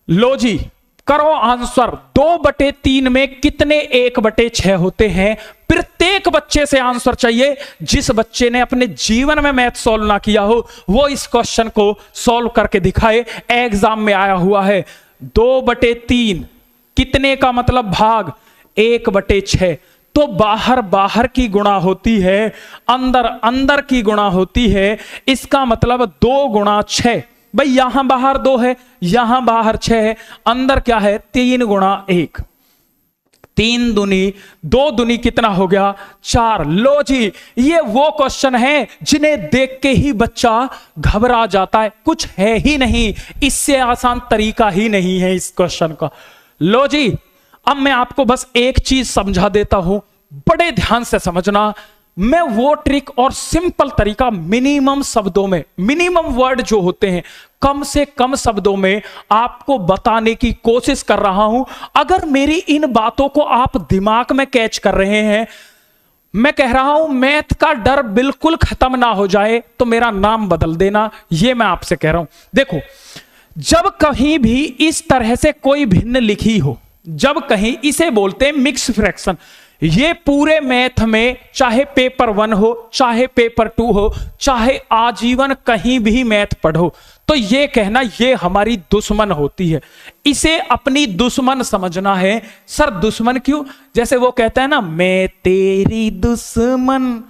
लो जी, करो आंसर। 2/3 में कितने 1/6 होते हैं? प्रत्येक बच्चे से आंसर चाहिए। जिस बच्चे ने अपने जीवन में मैथ सॉल्व ना किया हो वो इस क्वेश्चन को सॉल्व करके दिखाए, एग्जाम में आया हुआ है। 2/3 कितने का मतलब भाग, 1/6। तो बाहर बाहर की गुणा होती है, अंदर अंदर की गुणा होती है। इसका मतलब 2 गुणा 6। भाई यहां बाहर 2 है, यहां बाहर 6 है, अंदर क्या है 3 गुणा 1। 3 दूनी 2 दूनी कितना हो गया 4। लो जी, ये वो क्वेश्चन है जिन्हें देख के ही बच्चा घबरा जाता है। कुछ है ही नहीं, इससे आसान तरीका ही नहीं है इस क्वेश्चन का। लो जी, अब मैं आपको बस एक चीज समझा देता हूं, बड़े ध्यान से समझना। मैं वो ट्रिक और सिंपल तरीका मिनिमम शब्दों में, मिनिमम वर्ड जो होते हैं, कम से कम शब्दों में आपको बताने की कोशिश कर रहा हूं। अगर मेरी इन बातों को आप दिमाग में कैच कर रहे हैं, मैं कह रहा हूं मैथ का डर बिल्कुल खत्म ना हो जाए तो मेरा नाम बदल देना, ये मैं आपसे कह रहा हूं। देखो, जब कहीं भी इस तरह से कोई भिन्न लिखी हो, जब कहीं, इसे बोलते हैं मिक्स फ्रैक्शन। ये पूरे मैथ में चाहे पेपर 1 हो, चाहे पेपर 2 हो, चाहे आजीवन कहीं भी मैथ पढ़ो, तो ये कहना ये हमारी दुश्मन होती है, इसे अपनी दुश्मन समझना है। सर दुश्मन क्यों? जैसे वो कहता है ना, मैं तेरी दुश्मन,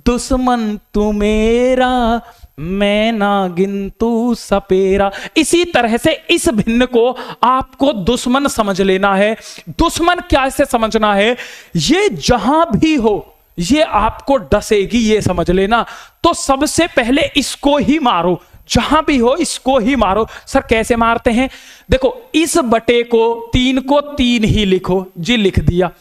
दुश्मन तू मेरा, मैं ना गिनतू सपेरा। इसी तरह से इस भिन्न को आपको दुश्मन समझ लेना है। दुश्मन क्या से समझना है? ये जहां भी हो ये आपको डसेगी, ये समझ लेना। तो सबसे पहले इसको ही मारो, जहां भी हो इसको ही मारो। सर कैसे मारते हैं? देखो, इस बटे को 3 ही लिखो जी, लिख दिया,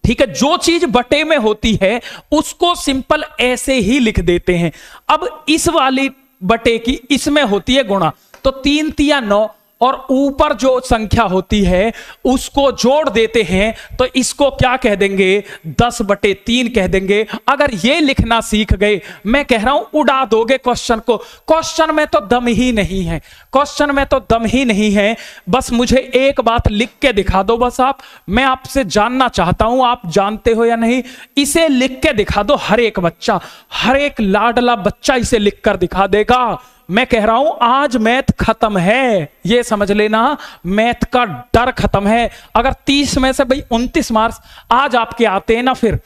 ठीक है। जो चीज बटे में होती है उसको सिंपल ऐसे ही लिख देते हैं। अब इस वाली बटे की इसमें होती है गुणा, तो 3 तिया 9, और ऊपर जो संख्या होती है उसको जोड़ देते हैं, तो इसको क्या कह देंगे 10/3 कह देंगे। अगर ये लिखना सीख गए, मैं कह रहा हूं उड़ा दोगे क्वेश्चन को। क्वेश्चन में तो दम ही नहीं है, क्वेश्चन में तो दम ही नहीं है। बस मुझे एक बात लिख के दिखा दो, बस आप, मैं आपसे जानना चाहता हूं आप जानते हो या नहीं। इसे लिख के दिखा दो, हर एक बच्चा, हर एक लाडला बच्चा इसे लिख कर दिखा देगा। मैं कह रहा हूं आज मैथ खत्म है, ये समझ लेना, मैथ का डर खत्म है। अगर 30 में से भाई 29 मार्क्स आज आपके आते हैं ना, फिर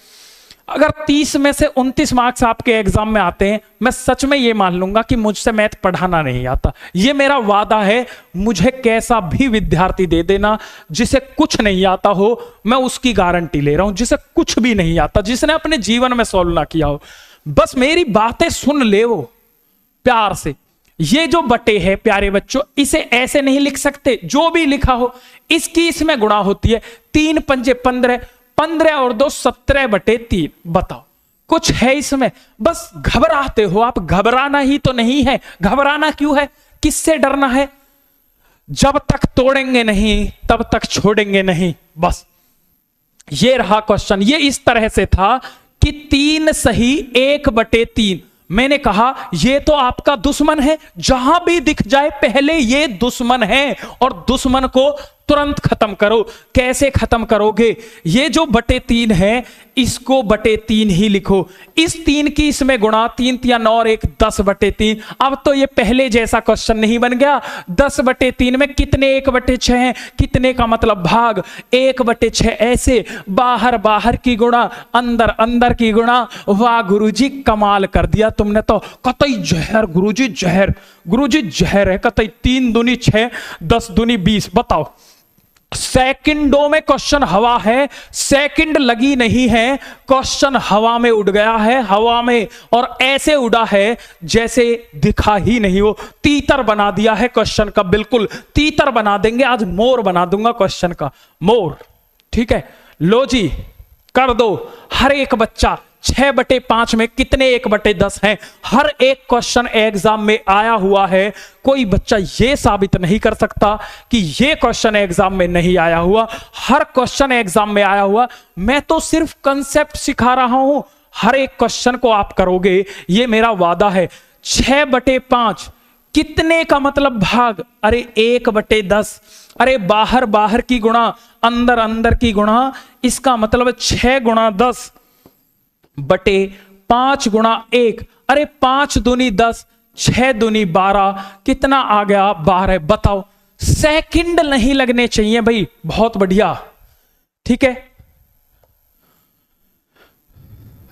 अगर 30 में से 29 मार्क्स आपके एग्जाम में आते हैं, मैं सच में ये मान लूंगा कि मुझसे मैथ पढ़ाना नहीं आता। ये मेरा वादा है। मुझे कैसा भी विद्यार्थी दे देना जिसे कुछ नहीं आता हो, मैं उसकी गारंटी ले रहा हूं। जिसे कुछ भी नहीं आता, जिसने अपने जीवन में सॉल्व ना किया हो, बस मेरी बातें सुन ले वो प्यार से। ये जो बटे है प्यारे बच्चों, इसे ऐसे नहीं लिख सकते। जो भी लिखा हो इसकी इसमें गुणा होती है। 3 पंजे 15, 15 और 2 17/3। बताओ कुछ है इसमें? बस घबराते हो आप। घबराना ही तो नहीं है। घबराना क्यों है? किससे डरना है? जब तक तोड़ेंगे नहीं तब तक छोड़ेंगे नहीं। बस ये रहा क्वेश्चन। ये इस तरह से था कि 3 सही 1/3। मैंने कहा ये तो आपका दुश्मन है, जहां भी दिख जाए पहले ये दुश्मन है, और दुश्मन को तुरंत खत्म करो। कैसे खत्म करोगे? ये जो बटे 3 है इसको बटे 3 ही लिखो। इस 3 की इसमें गुणा, 3 या 9 और 1 10 बटे 3। अब तो ये पहले जैसा क्वेश्चन नहीं बन गया। 10 बटे 3 में कितने 1 बटे 6 हैं? कितने का मतलब भाग, 1 बटे 6। ऐसे बाहर बाहर की गुणा, अंदर अंदर की गुणा। वाह गुरुजी, कमाल कर दिया तुमने तो। कतई जहर गुरुजी, जहर गुरुजी, जहर है कतई। 3 दूनी 6, 10 दूनी 20। बताओ, सेकंडों में क्वेश्चन हवा है, सेकंड लगी नहीं है, क्वेश्चन हवा में उड़ गया है, हवा में। और ऐसे उड़ा है जैसे दिखा ही नहीं हो। तीतर बना दिया है क्वेश्चन का, बिल्कुल तीतर बना देंगे। आज मोर बना दूंगा क्वेश्चन का, मोर। ठीक है, लो जी कर दो। हर एक बच्चा 6 बटे 5 में कितने 1 बटे 10 हैं? हर एक क्वेश्चन एग्जाम में आया हुआ है। कोई बच्चा यह साबित नहीं कर सकता कि यह क्वेश्चन एग्जाम में नहीं आया हुआ। हर क्वेश्चन एग्जाम में आया हुआ। मैं तो सिर्फ कंसेप्ट सिखा रहा हूं, हर एक क्वेश्चन को आप करोगे, यह मेरा वादा है। 6 बटे 5 कितने का मतलब भाग? अरे 1 बटे 10। अरे बाहर बाहर की गुणा, अंदर अंदर की गुणा। इसका मतलब 6 गुणा 10 बटे 5 गुणा 1। अरे 5 दूनी 10, 6 दूनी 12। कितना आ गया? 12। बताओ, सेकंड नहीं लगने चाहिए भाई। बहुत बढ़िया, ठीक है।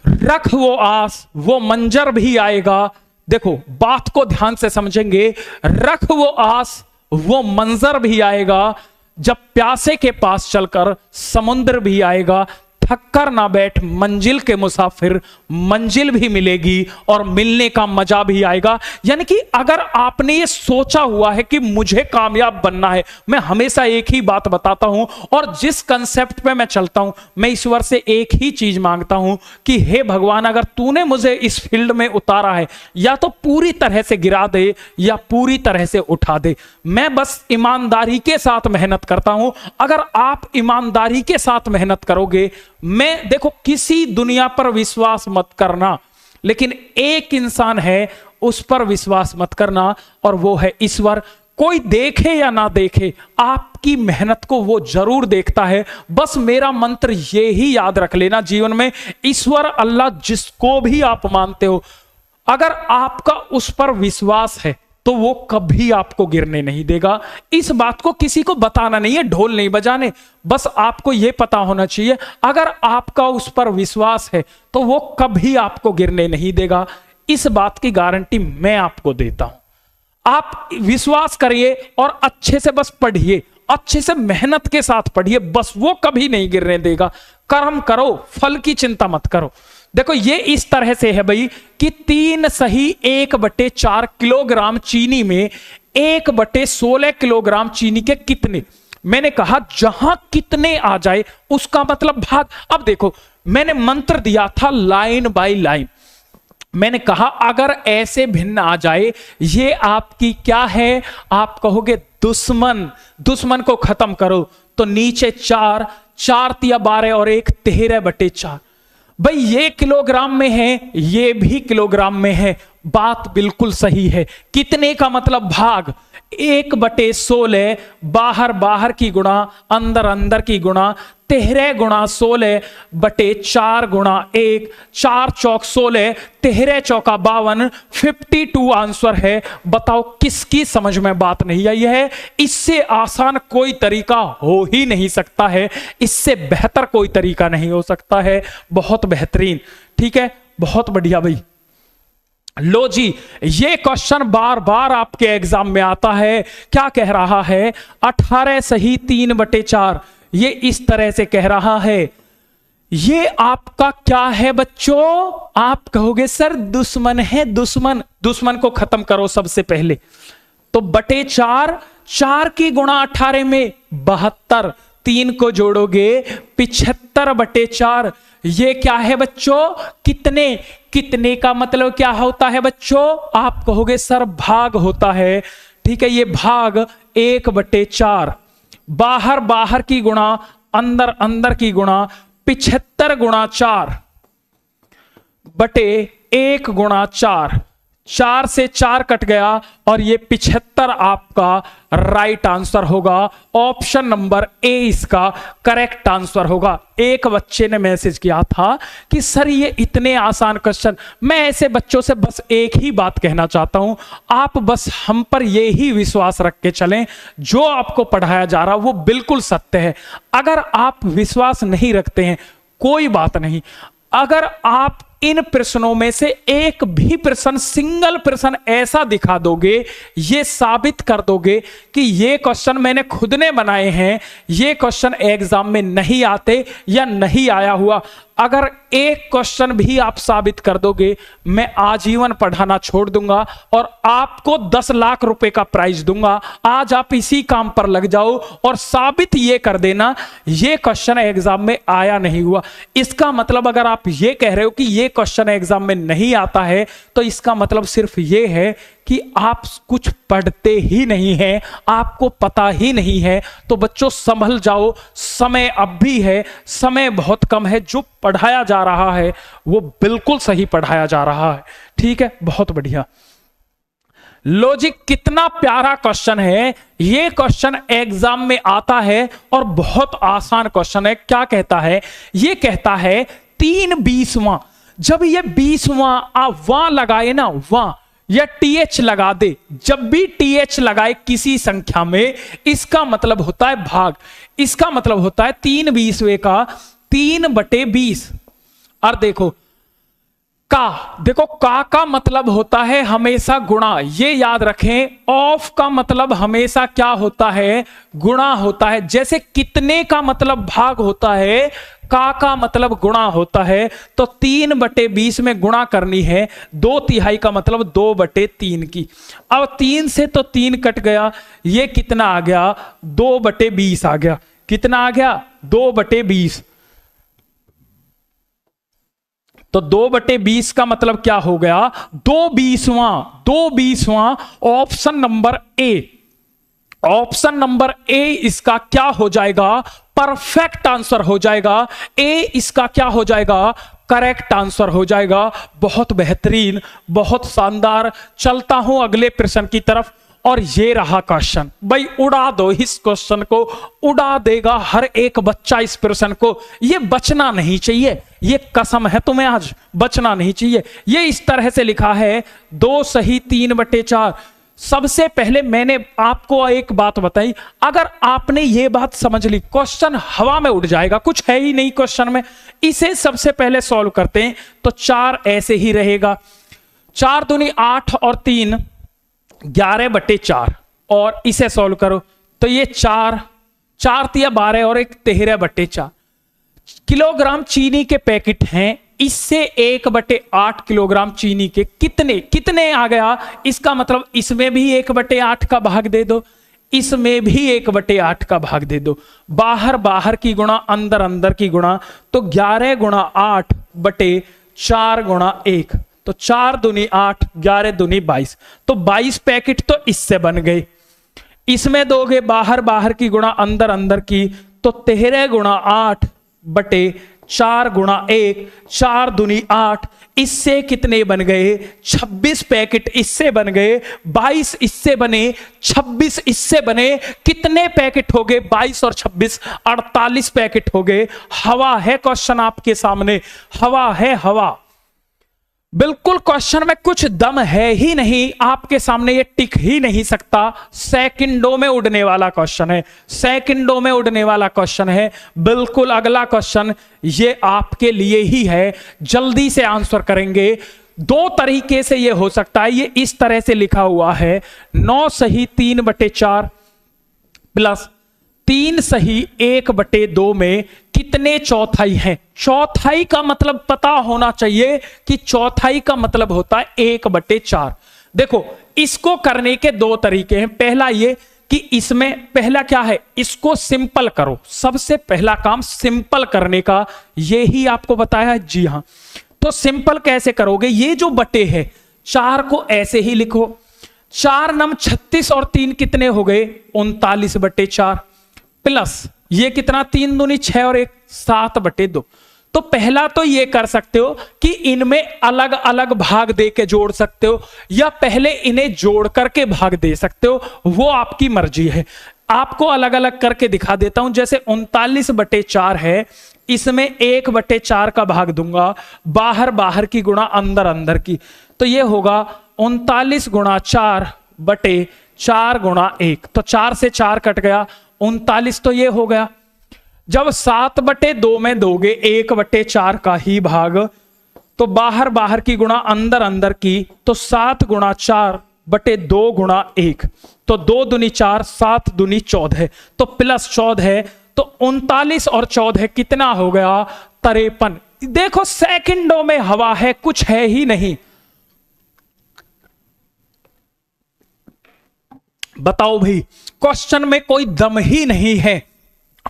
रख वो आस, वो मंजर भी आएगा। देखो बात को ध्यान से समझेंगे। रख वो आस, वो मंजर भी आएगा। जब प्यासे के पास चलकर समुद्र भी आएगा। थककर ना बैठ मंजिल के मुसाफिर, मंजिल भी मिलेगी और मिलने का मजा भी आएगा। यानी कि अगर आपने ये सोचा हुआ है कि मुझे कामयाब बनना है, मैं हमेशा एक ही बात बताता हूं और जिस कंसेप्ट पे मैं चलता हूं, मैं ईश्वर से एक ही चीज मांगता हूं कि हे भगवान, अगर तूने मुझे इस फील्ड में उतारा है, या तो पूरी तरह से गिरा दे या पूरी तरह से उठा दे। मैं बस ईमानदारी के साथ मेहनत करता हूं। अगर आप ईमानदारी के साथ मेहनत करोगे, मैं देखो किसी दुनिया पर विश्वास मत करना, लेकिन एक इंसान है उस पर विश्वास मत करना, और वो है ईश्वर। कोई देखे या ना देखे, आपकी मेहनत को वो जरूर देखता है। बस मेरा मंत्र ये ही याद रख लेना जीवन में, ईश्वर, अल्लाह, जिसको भी आप मानते हो, अगर आपका उस पर विश्वास है तो वो कभी आपको गिरने नहीं देगा। इस बात को किसी को बताना नहीं है, ढोल नहीं बजाने। बस आपको यह पता होना चाहिए, अगर आपका उस पर विश्वास है तो वो कभी आपको गिरने नहीं देगा। इस बात की गारंटी मैं आपको देता हूं। आप विश्वास करिए और अच्छे से बस पढ़िए, अच्छे से मेहनत के साथ पढ़िए, बस वो कभी नहीं गिरने देगा। कर्म करो, फल की चिंता मत करो। देखो ये इस तरह से है भाई कि 3 सही 1 बटे 4 किलोग्राम चीनी में 1 बटे 16 किलोग्राम चीनी के कितने? मैंने कहा जहां कितने आ जाए उसका मतलब भाग। अब देखो, मैंने मंत्र दिया था लाइन बाय लाइन। मैंने कहा अगर ऐसे भिन्न आ जाए, ये आपकी क्या है? आप कहोगे दुश्मन। दुश्मन को खत्म करो तो नीचे 4, 4 तिया 12 और 1 13 बटे 4। भाई ये किलोग्राम में है, ये भी किलोग्राम में है, बात बिल्कुल सही है। कितने का मतलब भाग? 1 बटे 16 बाहर बाहर की गुणा, अंदर अंदर की गुणा, 13 गुणा 16 बटे 4 गुणा 1, 4 चौक 16, 13 चौका 52, 52 आंसर है। बताओ किसकी समझ में बात नहीं आई है? इससे आसान कोई तरीका हो ही नहीं सकता है, इससे बेहतर कोई तरीका नहीं हो सकता है। बहुत बेहतरीन, ठीक है, बहुत बढ़िया भाई। लो जी, ये क्वेश्चन बार बार आपके एग्जाम में आता है। क्या कह रहा है? 18 सही 3 बटे 4। ये इस तरह से कह रहा है। ये आपका क्या है बच्चों? आप कहोगे सर दुश्मन है। दुश्मन, दुश्मन को खत्म करो सबसे पहले। तो बटे 4, 4 की गुणा 18 में 72, 3 को जोड़ोगे 75 बटे 4। ये क्या है बच्चों? कितने? कितने का मतलब क्या होता है बच्चों? आप कहोगे सर भाग होता है। ठीक है, ये भाग 1 बटे 4। बाहर बाहर की गुणा, अंदर अंदर की गुणा, 75 गुणा 4 बटे 1 गुणा 4, 4 से 4 कट गया और ये 75 आपका राइट आंसर होगा। ऑप्शन नंबर ए इसका करेक्ट आंसर होगा। एक बच्चे ने मैसेज किया था कि सर ये इतने आसान क्वेश्चन, मैं ऐसे बच्चों से बस एक ही बात कहना चाहता हूं, आप बस हम पर ये ही विश्वास रख के चलें, जो आपको पढ़ाया जा रहा वो बिल्कुल सत्य है। अगर आप विश्वास नहीं रखते हैं कोई बात नहीं, अगर आप इन प्रश्नों में से एक भी प्रश्न, सिंगल प्रश्न ऐसा दिखा दोगे, ये साबित कर दोगे कि ये क्वेश्चन मैंने खुद ने बनाए हैं, ये क्वेश्चन एग्जाम में नहीं आते या नहीं आया हुआ, अगर एक क्वेश्चन भी आप साबित कर दोगे, मैं आजीवन पढ़ाना छोड़ दूंगा और आपको 10 लाख रुपए का प्राइज दूंगा। आज आप इसी काम पर लग जाओ और साबित ये कर देना ये क्वेश्चन एग्जाम में आया नहीं हुआ। इसका मतलब अगर आप ये कह रहे हो कि ये क्वेश्चन एग्जाम में नहीं आता है, तो इसका मतलब सिर्फ ये है कि आप कुछ पढ़ते ही नहीं हैं, आपको पता ही नहीं है। तो बच्चों संभल जाओ, समय अब भी है, समय बहुत कम है। जो पढ़ाया जा रहा है वो बिल्कुल सही पढ़ाया जा रहा है। ठीक है, बहुत बढ़िया। लॉजिक कितना प्यारा क्वेश्चन है, ये क्वेश्चन एग्जाम में आता है और बहुत आसान क्वेश्चन है। क्या कहता है? ये कहता है 3/20वां, जब ये 20वां वहां लगाए ना, वहां या TH लगा दे, जब भी TH लगाए किसी संख्या में, इसका मतलब होता है भाग। इसका मतलब होता है 3/20वें का 3/20। और देखो का मतलब होता है हमेशा गुणा। ये याद रखें, ऑफ का मतलब हमेशा क्या होता है? गुणा होता है। जैसे कितने का मतलब भाग होता है, का मतलब गुणा होता है। तो 3/20 में गुणा करनी है 2/3 का मतलब 2/3 की। अब 3 से तो 3 कट गया, ये कितना आ गया? 2/20 आ गया। कितना आ गया? 2/20। तो 2/20 का मतलब क्या हो गया? 2/20वां। Option number A, option number A इसका क्या हो जाएगा? परफेक्ट आंसर हो जाएगा। ए इसका क्या हो जाएगा? करेक्ट आंसर हो जाएगा। बहुत बेहतरीन, बहुत शानदार। चलता हूं अगले प्रश्न की तरफ। और ये रहा क्वेश्चन, भाई उड़ा दो इस क्वेश्चन को, उड़ा देगा हर एक बच्चा इस प्रश्न को। ये बचना नहीं चाहिए, ये कसम है तुम्हें, आज बचना नहीं चाहिए। ये इस तरह से लिखा है 2 सही 3/4। सबसे पहले मैंने आपको एक बात बताई, अगर आपने ये बात समझ ली, क्वेश्चन हवा में उड़ जाएगा, कुछ है ही नहीं क्वेश्चन में। इसे सबसे पहले सॉल्व करते हैं। तो 4 ऐसे ही रहेगा, 4 दूनी 8 और 3 11/4। और इसे सॉल्व करो तो ये 4 3 12 और 1 13/4 किलोग्राम चीनी के पैकेट हैं। इससे 1/8 किलोग्राम चीनी के कितने आ गया? इसका मतलब इसमें भी 1/8 का भाग दे दो, इसमें भी 1/8 का भाग दे दो। बाहर की गुणा, अंदर की गुणा। तो 11 × 8/4 × 1, तो 4 दूनी 8, 11 दूनी 22। तो 22 पैकेट तो इससे बन गए। इसमें दोगे बाहर की गुणा, अंदर की, तो 13 × 8/4 × 1, 4 दूनी 8। इससे कितने बन गए? 26 पैकेट इससे बन गए, 22 इससे बने, 26 इससे बने। कितने पैकेट हो गए? 22 और 26 48 पैकेट हो गए। हवा है क्वेश्चन आपके सामने, हवा है, हवा। बिल्कुल क्वेश्चन में कुछ दम है ही नहीं, आपके सामने ये टिक ही नहीं सकता। सेकंडों में उड़ने वाला क्वेश्चन है, सेकंडों में उड़ने वाला क्वेश्चन है। बिल्कुल अगला क्वेश्चन ये आपके लिए ही है, जल्दी से आंसर करेंगे। 2 तरीके से ये हो सकता है। ये इस तरह से लिखा हुआ है 9 सही 3/4 प्लस 3 सही 1/2 में कितने चौथाई हैं? चौथाई का मतलब पता होना चाहिए कि चौथाई का मतलब होता है 1/4। देखो इसको करने के 2 तरीके हैं। पहला ये कि इसमें पहला क्या है, इसको सिंपल करो। सबसे पहला काम सिंपल करने का यही आपको बताया है। जी हां, तो सिंपल कैसे करोगे? ये जो बटे है 4 को ऐसे ही लिखो। 4 नम 36 और 3 कितने हो गए? 39/4 प्लस ये कितना? 3 दूनी 6 और 1 7/2। तो पहला तो ये कर सकते हो कि इनमें अलग अलग भाग दे के जोड़ सकते हो, या पहले इन्हें जोड़ करके भाग दे सकते हो, वो आपकी मर्जी है। आपको अलग अलग करके दिखा देता हूं। जैसे 39/4 है, इसमें 1/4 का भाग दूंगा, बाहर बाहर की गुणा अंदर अंदर की, तो ये होगा 39 गुणा 4/4 गुणा 1, तो 4 से 4 कट गया, 39 तो ये हो गया। जब 7/2 में दोगे 1/4 का ही भाग, तो बाहर बाहर की गुणा अंदर अंदर की, तो 7 गुणा 4/2 गुणा 1, तो 2 दूनी 4, 7 दूनी 14, तो प्लस 14 है, तो 39 और 14 कितना हो गया? 53। देखो सेकंडों में हवा है, कुछ है ही नहीं। बताओ भाई, क्वेश्चन में कोई दम ही नहीं है,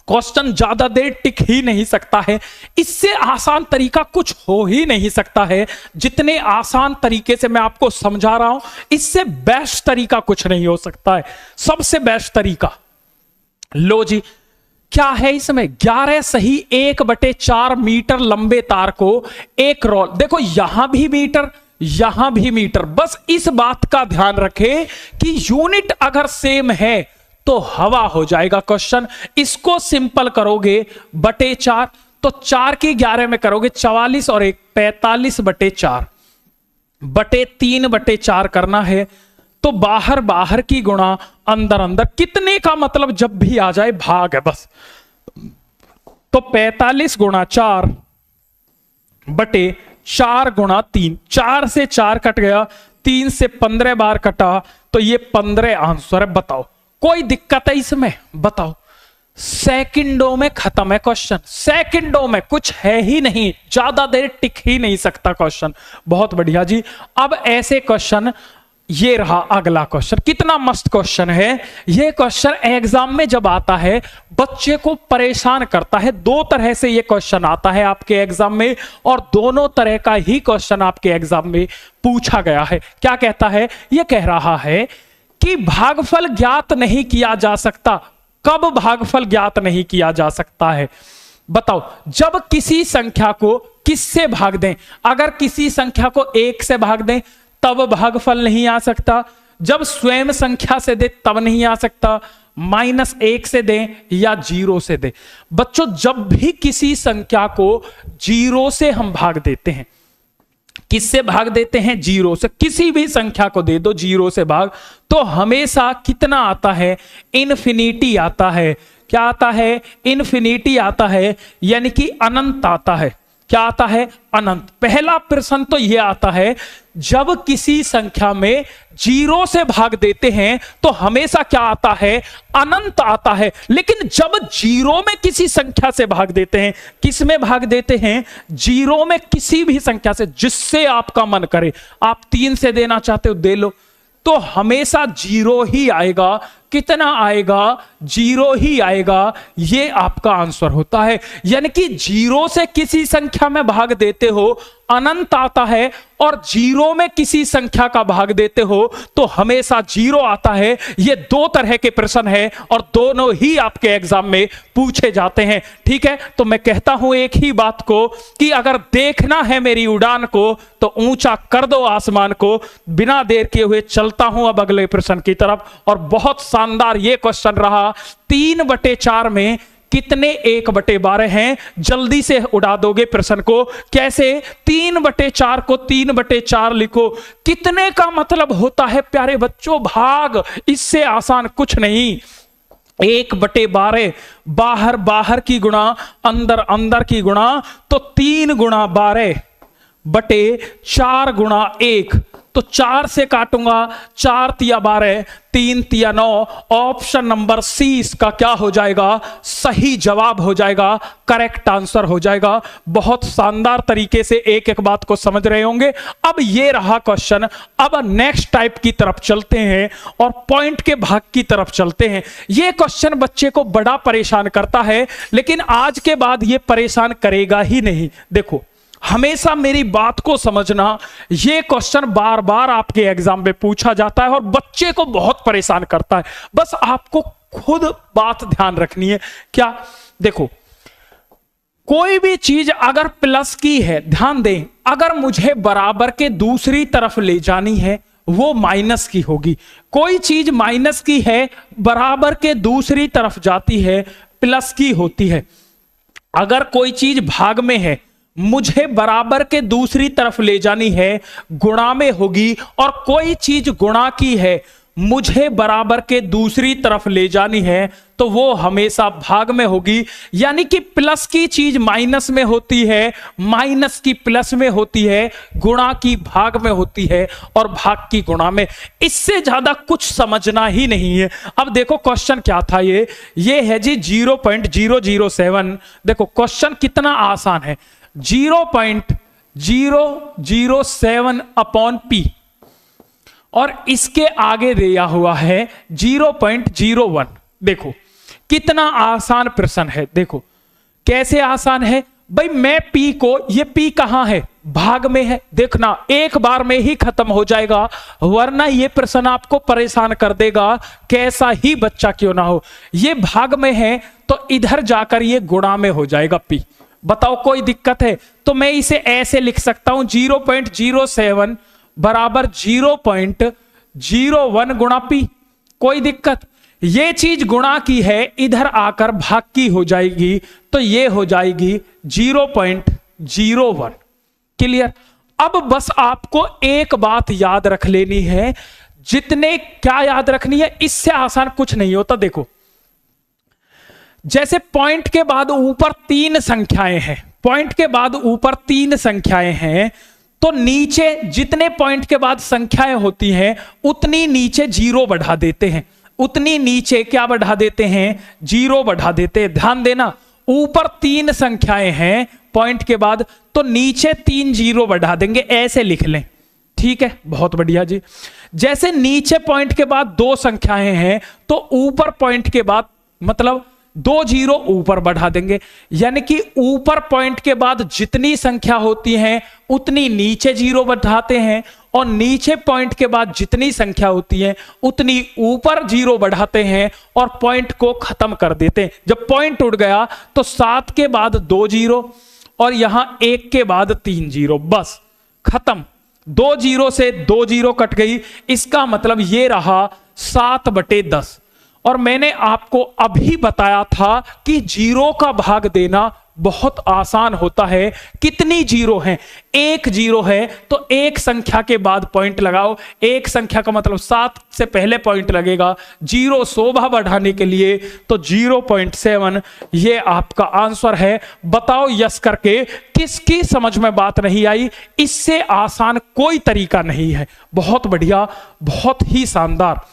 क्वेश्चन ज्यादा देर टिक ही नहीं सकता है। इससे आसान तरीका कुछ हो ही नहीं सकता है। जितने आसान तरीके से मैं आपको समझा रहा हूं, इससे बेस्ट तरीका कुछ नहीं हो सकता है। सबसे बेस्ट तरीका लो जी, क्या है इसमें? 11 सही 1/4 मीटर लंबे तार को एक रोल, देखो यहां भी मीटर, यहां भी मीटर, बस इस बात का ध्यान रखें कि यूनिट अगर सेम है तो हवा हो जाएगा क्वेश्चन। इसको सिंपल करोगे /4, तो 4 की 11 में करोगे 44 और 1 45/4 3/4 करना है, तो बाहर बाहर की गुणा अंदर अंदर, कितने का मतलब जब भी आ जाए भाग है बस। तो 45 गुणा 4/4 गुणा 3, 4 से 4 कट गया, 3 से 15 बार कटा, तो ये 15 आंसर है। बताओ कोई दिक्कत है इसमें? बताओ, सेकंडों में खत्म है क्वेश्चन, सेकंडों में, कुछ है ही नहीं, ज्यादा देर टिक ही नहीं सकता क्वेश्चन। बहुत बढ़िया जी। अब ऐसे क्वेश्चन, ये रहा अगला क्वेश्चन, कितना मस्त क्वेश्चन है ये। क्वेश्चन एग्जाम में जब आता है बच्चे को परेशान करता है। 2 तरह से ये क्वेश्चन आता है आपके एग्जाम में, और दोनों तरह का ही क्वेश्चन आपके एग्जाम में पूछा गया है। क्या कहता है? ये कह रहा है कि भागफल ज्ञात नहीं किया जा सकता। कब भागफल ज्ञात नहीं किया जा सकता है? बताओ, जब किसी संख्या को किससे भाग दें? अगर किसी संख्या को 1 से भाग दें तब भागफल नहीं आ सकता, जब स्वयं संख्या से दे तब नहीं आ सकता, -1 से दें या 0 से दें। बच्चों, जब भी किसी संख्या को 0 से हम भाग देते हैं, किससे भाग देते हैं? 0 से। किसी भी संख्या को दे दो 0 से भाग, तो हमेशा कितना आता है? इन्फिनिटी आता है। क्या आता है? इन्फिनिटी आता है, यानी कि अनंत आता है। क्या आता है? अनंत। पहला प्रश्न तो यह आता है, जब किसी संख्या में 0 से भाग देते हैं तो हमेशा क्या आता है? अनंत आता है। लेकिन जब 0 में किसी संख्या से भाग देते हैं, किस में भाग देते हैं? 0 में किसी भी संख्या से, जिससे आपका मन करे। आप 3 से देना चाहते हो दे लो, तो हमेशा 0 ही आएगा। कितना आएगा? 0 ही आएगा। ये आपका आंसर होता है। यानी कि 0 से किसी संख्या में भाग देते हो अनंत आता है, और 0 में किसी संख्या का भाग देते हो तो हमेशा 0 आता है। ये 2 तरह के प्रश्न है, और दोनों ही आपके एग्जाम में पूछे जाते हैं। ठीक है, तो मैं कहता हूं एक ही बात को, कि अगर देखना है मेरी उड़ान को तो ऊंचा कर दो आसमान को। बिना देर किए हुए चलता हूं अब अगले प्रश्न की तरफ, और बहुत शानदार ये क्वेश्चन रहा। 3/4 में कितने 1/12 हैं? जल्दी से उड़ा दोगे प्रश्न को। कैसे? 3/4 को 3/4 लिखो। कितने का मतलब होता है प्यारे बच्चों? भाग। इससे आसान कुछ नहीं। 1/12, बाहर बाहर की गुणा अंदर अंदर की गुणा, तो 3 गुणा 12/4 गुणा 1, तो 4 से काटूंगा, 4 तिया 12, 3 तिया 9। ऑप्शन नंबर सी इसका क्या हो जाएगा? सही जवाब हो जाएगा, करेक्ट आंसर हो जाएगा। बहुत शानदार तरीके से एक एक बात को समझ रहे होंगे। अब ये रहा क्वेश्चन। अब नेक्स्ट टाइप की तरफ चलते हैं और पॉइंट के भाग की तरफ चलते हैं। ये क्वेश्चन बच्चे को बड़ा परेशान करता है, लेकिन आज के बाद ये परेशान करेगा ही नहीं। देखो, हमेशा मेरी बात को समझना, यह क्वेश्चन बार बार आपके एग्जाम में पूछा जाता है और बच्चे को बहुत परेशान करता है। बस आपको खुद बात ध्यान रखनी है। क्या? देखो, कोई भी चीज अगर प्लस की है, ध्यान दें, अगर मुझे बराबर के दूसरी तरफ ले जानी है वो माइनस की होगी। कोई चीज माइनस की है, बराबर के दूसरी तरफ जाती है, प्लस की होती है। अगर कोई चीज भाग में है, मुझे बराबर के दूसरी तरफ ले जानी है, गुणा में होगी। और कोई चीज गुणा की है, मुझे बराबर के दूसरी तरफ ले जानी है, तो वो हमेशा भाग में होगी। यानी कि प्लस की चीज माइनस में होती है, माइनस की प्लस में होती है, गुणा की भाग में होती है और भाग की गुणा में। इससे ज्यादा कुछ समझना ही नहीं है। अब देखो क्वेश्चन क्या था, ये है जी 0.007। देखो क्वेश्चन कितना आसान है, 0.007 अपॉन पी, और इसके आगे दिया हुआ है 0.01। देखो कितना आसान प्रश्न है। देखो कैसे आसान है भाई, मैं पी को, ये पी कहां है, भाग में है। देखना एक बार में ही खत्म हो जाएगा, वरना ये प्रश्न आपको परेशान कर देगा, कैसा ही बच्चा क्यों ना हो। ये भाग में है तो इधर जाकर ये गुणा में हो जाएगा पी। बताओ कोई दिक्कत है? तो मैं इसे ऐसे लिख सकता हूं 0.07 बराबर 0.01 गुणा पी। कोई दिक्कत? ये चीज गुणा की है, इधर आकर भाग की हो जाएगी, तो ये हो जाएगी 0.01। क्लियर? अब बस आपको एक बात याद रख लेनी है, जितने क्या याद रखनी है, इससे आसान कुछ नहीं होता। देखो जैसे पॉइंट के बाद ऊपर 3 संख्याएं हैं, पॉइंट के बाद ऊपर 3 संख्याएं हैं, तो नीचे जितने पॉइंट के बाद संख्याएं होती हैं उतनी नीचे 0 बढ़ा देते हैं, उतनी नीचे क्या बढ़ा देते हैं, 0 बढ़ा देते हैं। ध्यान देना, ऊपर 3 संख्याएं हैं पॉइंट के बाद, तो नीचे 3 0 बढ़ा देंगे, ऐसे लिख लें। ठीक है, बहुत बढ़िया जी। जैसे नीचे पॉइंट के बाद 2 संख्याएं हैं, तो ऊपर पॉइंट के बाद मतलब 2 0 ऊपर बढ़ा देंगे। यानी कि ऊपर पॉइंट के बाद जितनी संख्या होती है उतनी नीचे 0 बढ़ाते हैं, और नीचे पॉइंट के बाद जितनी संख्या होती है उतनी ऊपर 0 बढ़ाते हैं और पॉइंट को खत्म कर देते हैं। जब पॉइंट उड़ गया तो 7 के बाद 2 0 और यहां 1 के बाद 3 0, बस खत्म। 2 0 से 2 0 कट गई, इसका मतलब ये रहा 7/10। और मैंने आपको अभी बताया था कि 0 का भाग देना बहुत आसान होता है। कितनी 0 हैं? 1 0 है तो एक संख्या के बाद पॉइंट लगाओ, एक संख्या का मतलब 7 से पहले पॉइंट लगेगा। 0 शोभा बढ़ाने के लिए तो 0.7 ये आपका आंसर है। बताओ यस करके किसकी समझ में बात नहीं आई? इससे आसान कोई तरीका नहीं है। बहुत बढ़िया, बहुत ही शानदार।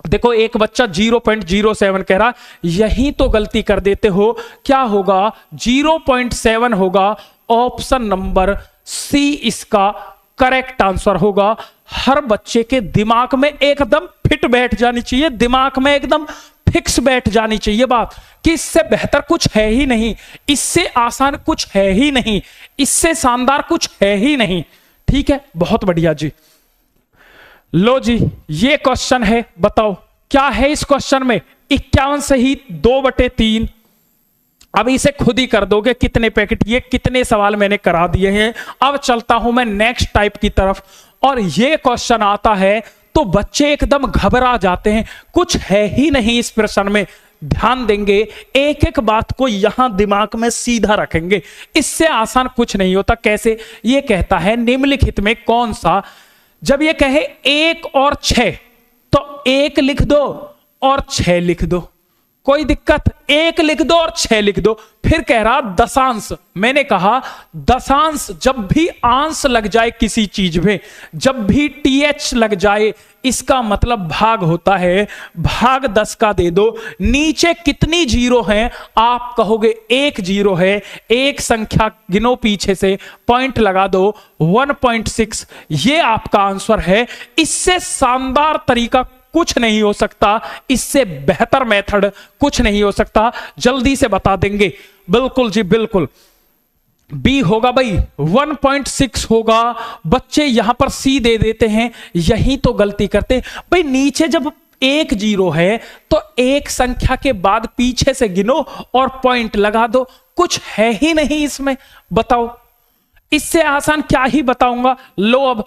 देखो एक बच्चा 0.07 कह रहा, यही तो गलती कर देते हो। क्या होगा? 0.7 होगा। ऑप्शन नंबर सी इसका करेक्ट आंसर होगा। हर बच्चे के दिमाग में एकदम फिट बैठ जानी चाहिए, दिमाग में एकदम फिक्स बैठ जानी चाहिए बात कि इससे बेहतर कुछ है ही नहीं, इससे आसान कुछ है ही नहीं, इससे शानदार कुछ है ही नहीं। ठीक है, बहुत बढ़िया जी। लो जी, ये क्वेश्चन है, बताओ क्या है इस क्वेश्चन में? 51 सही 2/3। अब इसे खुद ही कर दोगे कितने पैकेट। ये कितने सवाल मैंने करा दिए हैं। अब चलता हूं मैं नेक्स्ट टाइप की तरफ, और ये क्वेश्चन आता है तो बच्चे एकदम घबरा जाते हैं, कुछ है ही नहीं इस प्रश्न में। ध्यान देंगे, एक एक बात को यहां दिमाग में सीधा रखेंगे। इससे आसान कुछ नहीं होता। कैसे? ये कहता है निम्नलिखित में कौन सा, जब ये कहे 1 और 6 तो 1 लिख दो और 6 लिख दो, कोई दिक्कत? 1 लिख दो और 6 लिख दो। फिर कह रहा दशांश। मैंने कहा दशांश जब भी अंश लग जाए किसी चीज में, जब भी TH लग जाए, इसका मतलब भाग होता है। भाग 10 का दे दो। नीचे कितनी 0 हैं? आप कहोगे 1 0 है। एक संख्या गिनो पीछे से, पॉइंट लगा दो, 1.6। ये आपका आंसर है। इससे शानदार तरीका कुछ नहीं हो सकता, इससे बेहतर मेथड कुछ नहीं हो सकता। जल्दी से बता देंगे। बिल्कुल जी बिल्कुल, बी होगा भाई, 1.6 होगा। बच्चे यहां पर सी दे देते हैं, यही तो गलती करते भाई। नीचे जब एक जीरो है तो एक संख्या के बाद पीछे से गिनो और पॉइंट लगा दो, कुछ है ही नहीं इसमें। बताओ इससे आसान क्या ही बताऊंगा। लो अब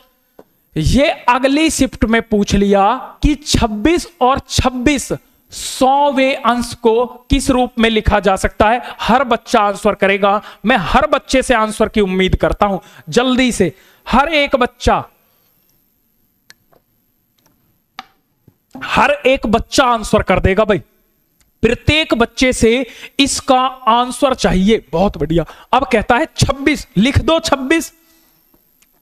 ये अगली शिफ्ट में पूछ लिया कि 26 और 26 100वें अंश को किस रूप में लिखा जा सकता है। हर बच्चा आंसर करेगा, मैं हर बच्चे से आंसर की उम्मीद करता हूं। जल्दी से हर एक बच्चा आंसर कर देगा भाई। प्रत्येक बच्चे से इसका आंसर चाहिए। बहुत बढ़िया। अब कहता है 26, लिख दो 26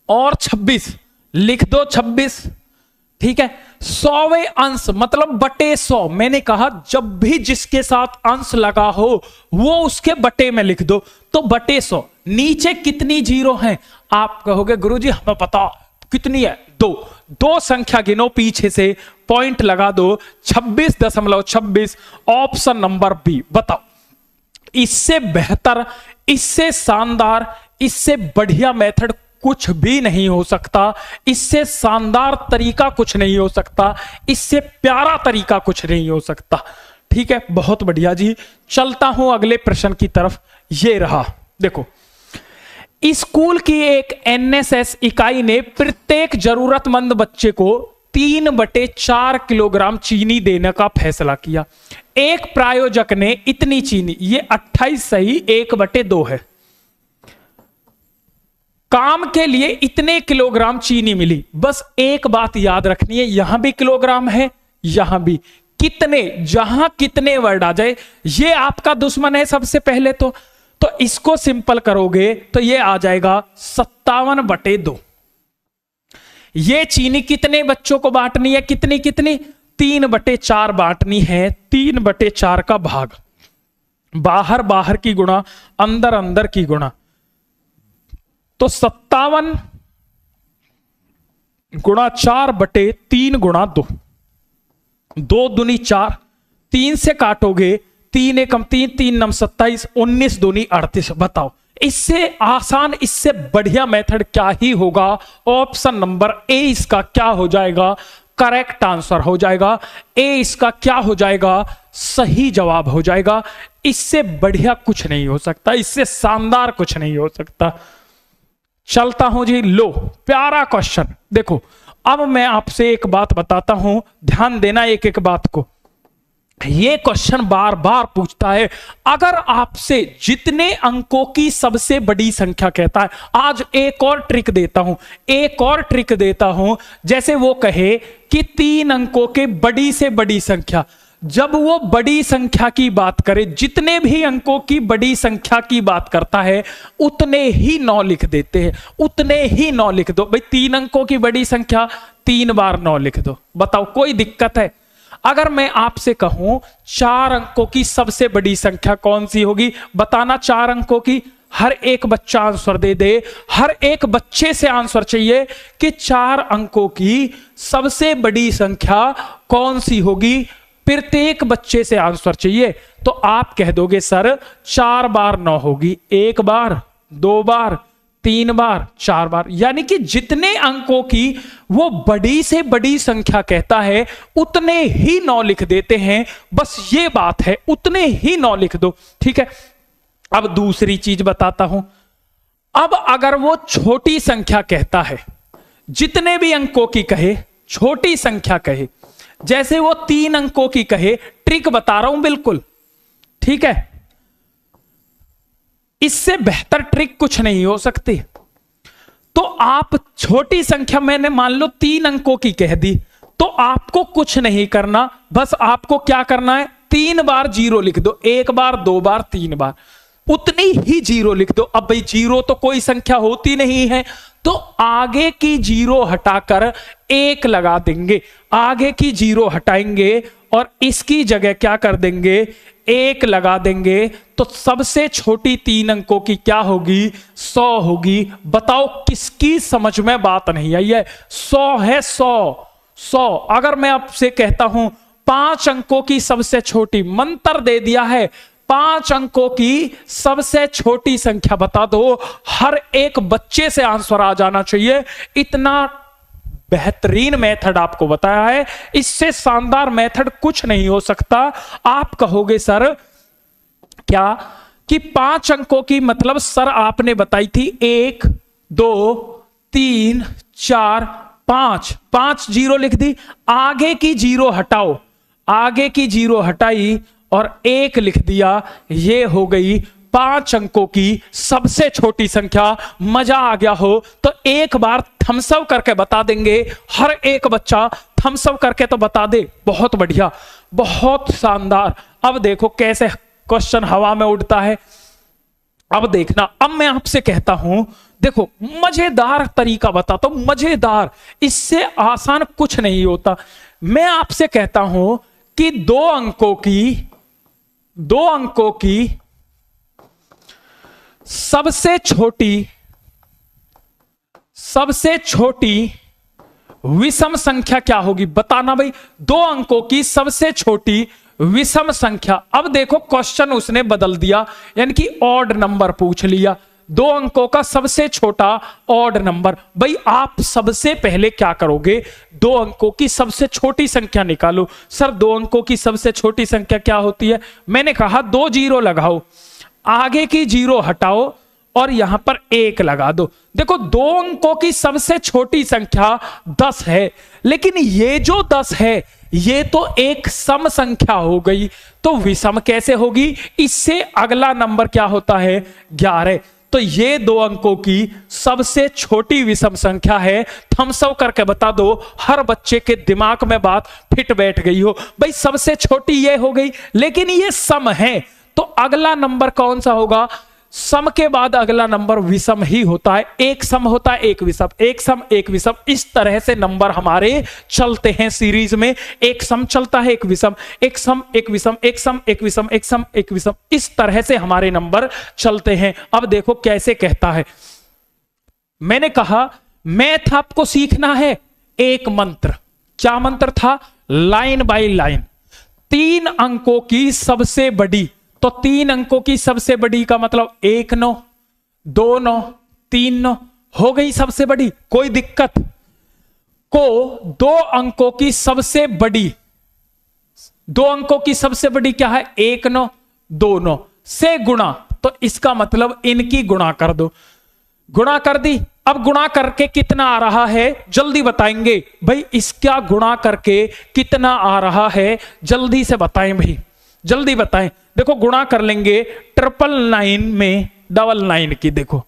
और 26 लिख दो 26। ठीक है, 100वें अंश मतलब बटे 100। मैंने कहा जब भी जिसके साथ अंश लगा हो वो उसके बटे में लिख दो, तो बटे 100। नीचे कितनी जीरो हैं? आप कहोगे गुरुजी हमें पता कितनी है, दो संख्या गिनो, पीछे से पॉइंट लगा दो, 26.26। Option number B. बताओ इससे बेहतर, इससे शानदार, इससे बढ़िया मेथड कुछ भी नहीं हो सकता। इससे शानदार तरीका कुछ नहीं हो सकता, इससे प्यारा तरीका कुछ नहीं हो सकता। ठीक है, बहुत बढ़िया जी। चलता हूं अगले प्रश्न की तरफ। ये रहा, देखो स्कूल की एक एनएसएस इकाई ने प्रत्येक जरूरतमंद बच्चे को 3/4 किलोग्राम चीनी देने का फैसला किया। एक प्रायोजक ने इतनी चीनी, ये 28 सही 1/2 है, काम के लिए इतने किलोग्राम चीनी मिली। बस एक बात याद रखनी है, यहां भी किलोग्राम है, यहां भी कितने, जहां कितने वर्ड आ जाए ये आपका दुश्मन है सबसे पहले तो इसको सिंपल करोगे तो ये आ जाएगा 57/2। ये चीनी कितने बच्चों को बांटनी है? कितनी 3/4 बांटनी है। 3/4 का भाग, बाहर बाहर की गुणा, अंदर अंदर की गुणा, तो 57 गुणा 4/3 गुणा 2, 2 दूनी 4, 3 से काटोगे 3 एकम 3, 3 नम 27, 19 दूनी 38। बताओ इससे आसान, इससे बढ़िया मेथड क्या ही होगा? ऑप्शन नंबर ए इसका क्या हो जाएगा? करेक्ट आंसर हो जाएगा। ए इसका क्या हो जाएगा? सही जवाब हो जाएगा। इससे बढ़िया कुछ नहीं हो सकता, इससे शानदार कुछ नहीं हो सकता। चलता हूं जी, लो प्यारा क्वेश्चन। देखो अब मैं आपसे एक बात बताता हूं, ध्यान देना एक एक बात को। यह क्वेश्चन बार बार पूछता है, अगर आपसे जितने अंकों की सबसे बड़ी संख्या कहता है, आज एक और ट्रिक देता हूं, जैसे वो कहे कि 3 अंकों के बड़ी से बड़ी संख्या, जब वो बड़ी संख्या की बात करे, जितने भी अंकों की बड़ी संख्या की बात करता है उतने ही 9 लिख देते हैं, उतने ही 9 लिख दो भाई। 3 अंकों की बड़ी संख्या 3 बार 9 लिख दो। बताओ कोई दिक्कत है? अगर मैं आपसे कहूं 4 अंकों की सबसे बड़ी संख्या कौन सी होगी, बताना। 4 अंकों की, हर एक बच्चा आंसर दे दे। हर एक बच्चे से आंसर चाहिए कि 4 अंकों की सबसे बड़ी संख्या कौन सी होगी। प्रत्येक बच्चे से आंसर चाहिए। तो आप कह दोगे सर 4 बार 9 होगी, 1 बार, 2 बार, 3 बार, 4 बार। यानी कि जितने अंकों की वो बड़ी से बड़ी संख्या कहता है उतने ही 9 लिख देते हैं। बस ये बात है, उतने ही 9 लिख दो। ठीक है, अब दूसरी चीज बताता हूं। अब अगर वो छोटी संख्या कहता है, जितने भी अंकों की कहे, छोटी संख्या कहे, जैसे वो 3 अंकों की कहे, ट्रिक बता रहा हूं बिल्कुल। ठीक है, इससे बेहतर ट्रिक कुछ नहीं हो सकती। तो आप छोटी संख्या, मैंने मान लो 3 अंकों की कह दी, तो आपको कुछ नहीं करना, बस आपको क्या करना है, 3 बार 0 लिख दो। 1 बार, 2 बार, 3 बार, उतनी ही 0 लिख दो। अब भाई 0 तो कोई संख्या होती नहीं है, तो आगे की 0 हटाकर 1 लगा देंगे। आगे की 0 हटाएंगे और इसकी जगह क्या कर देंगे, 1 लगा देंगे। तो सबसे छोटी 3 अंकों की क्या होगी, 100 होगी। बताओ किसकी समझ में बात नहीं आई है? 100 है, 100। अगर मैं आपसे कहता हूं 5 अंकों की सबसे छोटी, मंत्र दे दिया है, 5 अंकों की सबसे छोटी संख्या बता दो, हर एक बच्चे से आंसर आ जाना चाहिए। इतना बेहतरीन मेथड आपको बताया है, इससे शानदार मेथड कुछ नहीं हो सकता। आप कहोगे सर क्या कि 5 अंकों की मतलब सर आपने बताई थी 1 2 3 4 5, 5 जीरो लिख दी, आगे की जीरो हटाओ, आगे की जीरो हटाई और 1 लिख दिया, ये हो गई 5 अंकों की सबसे छोटी संख्या। मजा आ गया हो तो एक बार थम्स अप करके बता देंगे, हर एक बच्चा थम्स अप करके तो बता दे। बहुत बढ़िया, बहुत शानदार। अब देखो कैसे क्वेश्चन हवा में उड़ता है। अब देखना, अब मैं आपसे कहता हूं, देखो मजेदार तरीका बताता हूं, मजेदार, इससे आसान कुछ नहीं होता। मैं आपसे कहता हूं कि 2 अंकों की सबसे छोटी विषम संख्या क्या होगी, बताना भाई। 2 अंकों की सबसे छोटी विषम संख्या। अब देखो क्वेश्चन उसने बदल दिया, यानी कि ऑड नंबर पूछ लिया। 2 अंकों का सबसे छोटा ऑड नंबर। भाई आप सबसे पहले क्या करोगे, 2 अंकों की सबसे छोटी संख्या निकालो। सर 2 अंकों की सबसे छोटी संख्या क्या होती है? मैंने कहा 2 जीरो लगाओ, आगे की जीरो हटाओ और यहां पर 1 लगा दो। देखो 2 अंकों की सबसे छोटी संख्या 10 है, लेकिन ये जो 10 है ये तो एक सम संख्या हो गई, तो विषम कैसे होगी? इससे अगला नंबर क्या होता है? 11। तो ये 2 अंकों की सबसे छोटी विषम संख्या है। थम्स अप करके बता दो, हर बच्चे के दिमाग में बात फिट बैठ गई हो। भाई सबसे छोटी ये हो गई, लेकिन ये सम है, तो अगला नंबर कौन सा होगा? सम के बाद अगला नंबर विषम ही होता है। एक सम होता है, एक विषम, एक सम एक विषम। इस तरह से नंबर हमारे चलते हैं सीरीज में। एक सम चलता है, एक विषम, एक सम एक विषम, एक सम एक विषम, एक सम एक विषम। इस तरह से हमारे नंबर चलते हैं। अब देखो कैसे कहता है। मैंने कहा मैथ आपको सीखना है, एक मंत्र। क्या मंत्र था? Line by line. 3 अंकों की सबसे बड़ी, तो 3 अंकों की सबसे बड़ी का मतलब 1 9 2 9 3 9 हो गई सबसे बड़ी। कोई दिक्कत को 2 अंकों की सबसे बड़ी, 2 अंकों की सबसे बड़ी क्या है? 1 9 2 9 से गुणा, तो इसका मतलब इनकी गुणा कर दो। गुणा कर दी। अब गुणा करके कितना आ रहा है जल्दी बताएंगे भाई। इसका गुणा करके कितना आ रहा है जल्दी से बताएं भाई, जल्दी बताएं। देखो गुणा कर लेंगे 999 में 99 की, देखो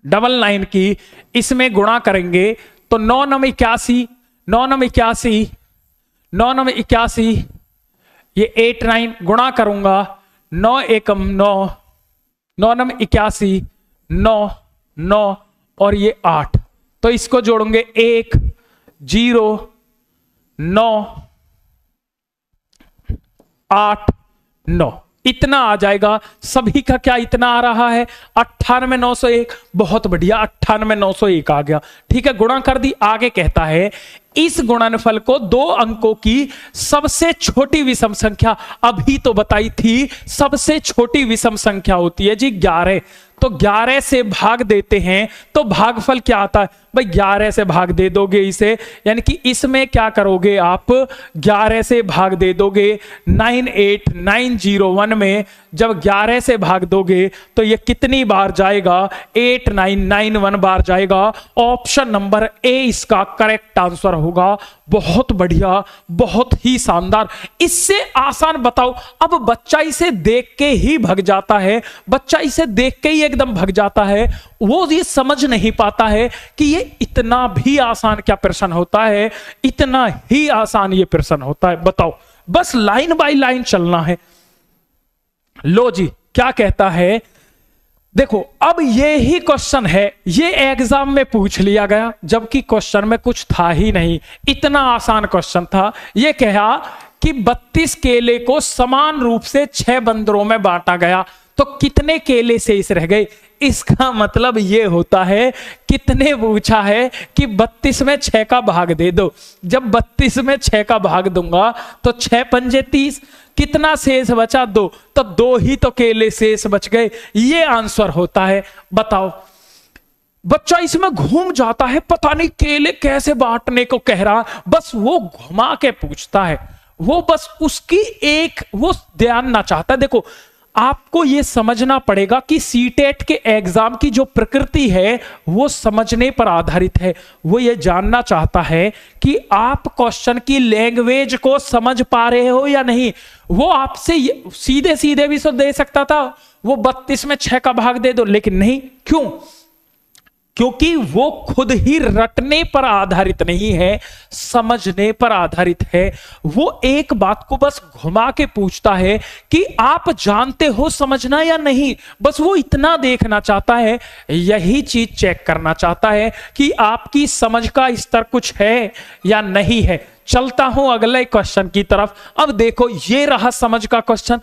99 की इसमें गुणा करेंगे तो 9 9 81, 9 9 81, 9 9 81, ये 8 9 गुणा करूंगा 9 1 9, 9 9 81, 9 9 और ये 8, तो इसको जोड़ेंगे 1 0 9 8 9, इतना आ जाएगा। सभी का क्या इतना आ रहा है? 98,901। बहुत बढ़िया, 98,901 आ गया। ठीक है, गुणा कर दी। आगे कहता है इस गुणनफल को 2 अंकों की सबसे छोटी विषम संख्या, अभी तो बताई थी सबसे छोटी विषम संख्या होती है जी 11, तो 11 से भाग देते हैं तो भागफल क्या आता है? भाई 11 से भाग दे दोगे इसे, यानी कि इसमें क्या करोगे आप? 11 से भाग दे दोगे 98901 में। जब 11 से भाग दोगे तो ये कितनी बार जाएगा? 8991 बार जाएगा। ऑप्शन नंबर ए इसका करेक्ट आंसर होगा। बहुत बढ़िया, बहुत ही शानदार। इससे आसान बताओ। अब बच्चा इसे देख के ही भग जाता है, बच्चा इसे देख के ही एकदम भग जाता है। वो ये समझ नहीं पाता है कि ये इतना भी आसान क्या प्रश्न होता है, इतना ही आसान ये प्रश्न होता है। बताओ, बस लाइन बाय लाइन चलना है। लो जी, क्या कहता है? देखो अब ये ही क्वेश्चन है, ये एग्जाम में पूछ लिया गया, जबकि क्वेश्चन में कुछ था ही नहीं, इतना आसान क्वेश्चन था। ये कहा कि 32 केले को समान रूप से 6 बंदरों में बांटा गया, तो कितने केले शेष रह गए? इसका मतलब ये होता है, कितने पूछा है कि 32 में 6 का भाग दे दो। जब 32 में 6 का भाग दूंगा तो 6 पंजे 30, कितना शेष बचा? 2, तो 2 ही तो केले शेष बच गए। ये आंसर होता है। बताओ, बच्चा इसमें घूम जाता है, पता नहीं केले कैसे बांटने को कह रहा, बस वो घुमा के पूछता है, वो बस उसकी एक वो ध्यान ना चाहता। देखो आपको ये समझना पड़ेगा कि सीटेट के एग्जाम की जो प्रकृति है वो समझने पर आधारित है। वो ये जानना चाहता है कि आप क्वेश्चन की लैंग्वेज को समझ पा रहे हो या नहीं। वो आपसे सीधे सीधे भी तो दे सकता था, वो 32 में 6 का भाग दे दो, लेकिन नहीं। क्यों? क्योंकि वो खुद ही रटने पर आधारित नहीं है, समझने पर आधारित है। वो एक बात को बस घुमा के पूछता है कि आप जानते हो समझना या नहीं, बस वो इतना देखना चाहता है, यही चीज चेक करना चाहता है कि आपकी समझ का स्तर कुछ है या नहीं है। चलता हूं अगले क्वेश्चन की तरफ। अब देखो ये रहा समझ का क्वेश्चन।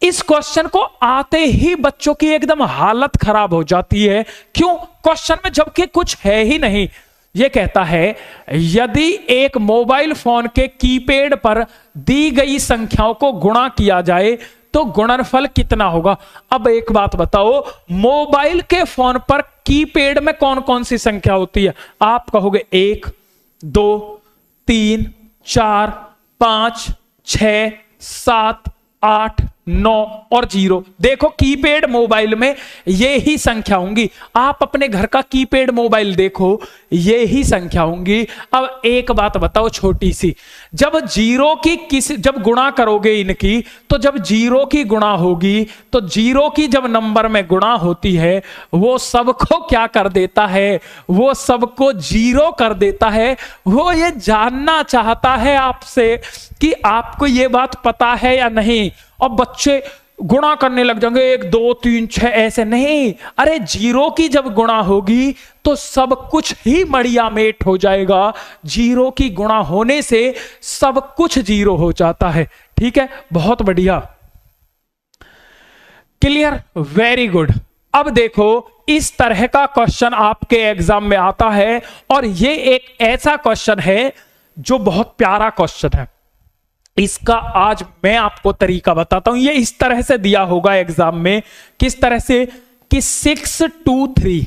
इस क्वेश्चन को आते ही बच्चों की एकदम हालत खराब हो जाती है। क्यों? क्वेश्चन में जबकि कुछ है ही नहीं। यह कहता है यदि एक मोबाइल फोन के कीपैड पर दी गई संख्याओं को गुणा किया जाए तो गुणनफल कितना होगा। अब एक बात बताओ, मोबाइल के फोन पर कीपैड में कौन कौन सी संख्या होती है? आप कहोगे 1 2 3 4 5 6 7 8 9 और 0। देखो कीपैड मोबाइल में ये ही संख्या होंगी। आप अपने घर का कीपैड मोबाइल देखो, ये ही संख्या होंगी। अब एक बात बताओ छोटी सी, जब जीरो की जब गुणा करोगे इनकी, तो जब जीरो की गुणा होगी तो जीरो की जब नंबर में गुणा होती है वो सबको क्या कर देता है? वो सबको जीरो कर देता है। वो ये जानना चाहता है आपसे कि आपको ये बात पता है या नहीं। अब बच्चे गुणा करने लग जाएंगे 1 2 3 6, ऐसे नहीं। अरे जीरो की जब गुणा होगी तो सब कुछ ही मड़िया मेट हो जाएगा। जीरो की गुणा होने से सब कुछ जीरो हो जाता है। ठीक है, बहुत बढ़िया, क्लियर, वेरी गुड। अब देखो इस तरह का क्वेश्चन आपके एग्जाम में आता है और ये एक ऐसा क्वेश्चन है जो बहुत प्यारा क्वेश्चन है। इसका आज मैं आपको तरीका बताता हूं। ये इस तरह से दिया होगा एग्जाम में, किस तरह से कि 6 2 3,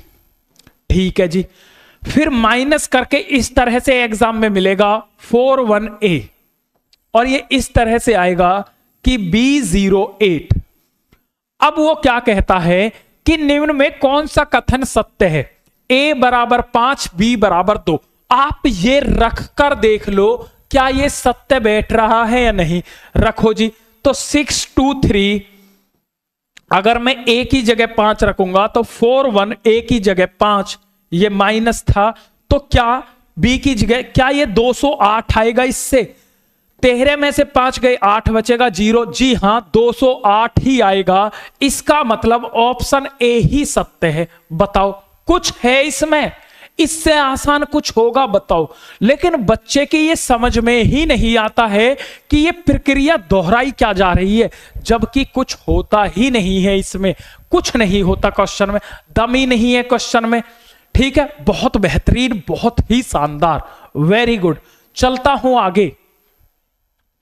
ठीक है जी, फिर माइनस करके इस तरह से एग्जाम में मिलेगा 4 1 A, और ये इस तरह से आएगा कि B0 8। अब वो क्या कहता है कि निम्न में कौन सा कथन सत्य है? A बराबर 5 B बराबर 2। आप ये रख कर देख लो क्या ये सत्य बैठ रहा है या नहीं। रखो जी, तो 6 2 3, अगर मैं A की जगह 5 रखूंगा तो 4 1 A की जगह 5, ये माइनस था, तो क्या B की जगह क्या ये 208 आएगा? इससे 13 में से 5 गए, 8 बचेगा 0। जी हां, 208 ही आएगा। इसका मतलब ऑप्शन ए ही सत्य है। बताओ कुछ है इसमें? इससे आसान कुछ होगा बताओ? लेकिन बच्चे की ये समझ में ही नहीं आता है कि ये प्रक्रिया दोहराई क्या जा रही है, जबकि कुछ होता ही नहीं है इसमें। कुछ नहीं होता क्वेश्चन में, दम ही नहीं है क्वेश्चन में। ठीक है, बहुत बेहतरीन, बहुत ही शानदार, वेरी गुड। चलता हूं आगे।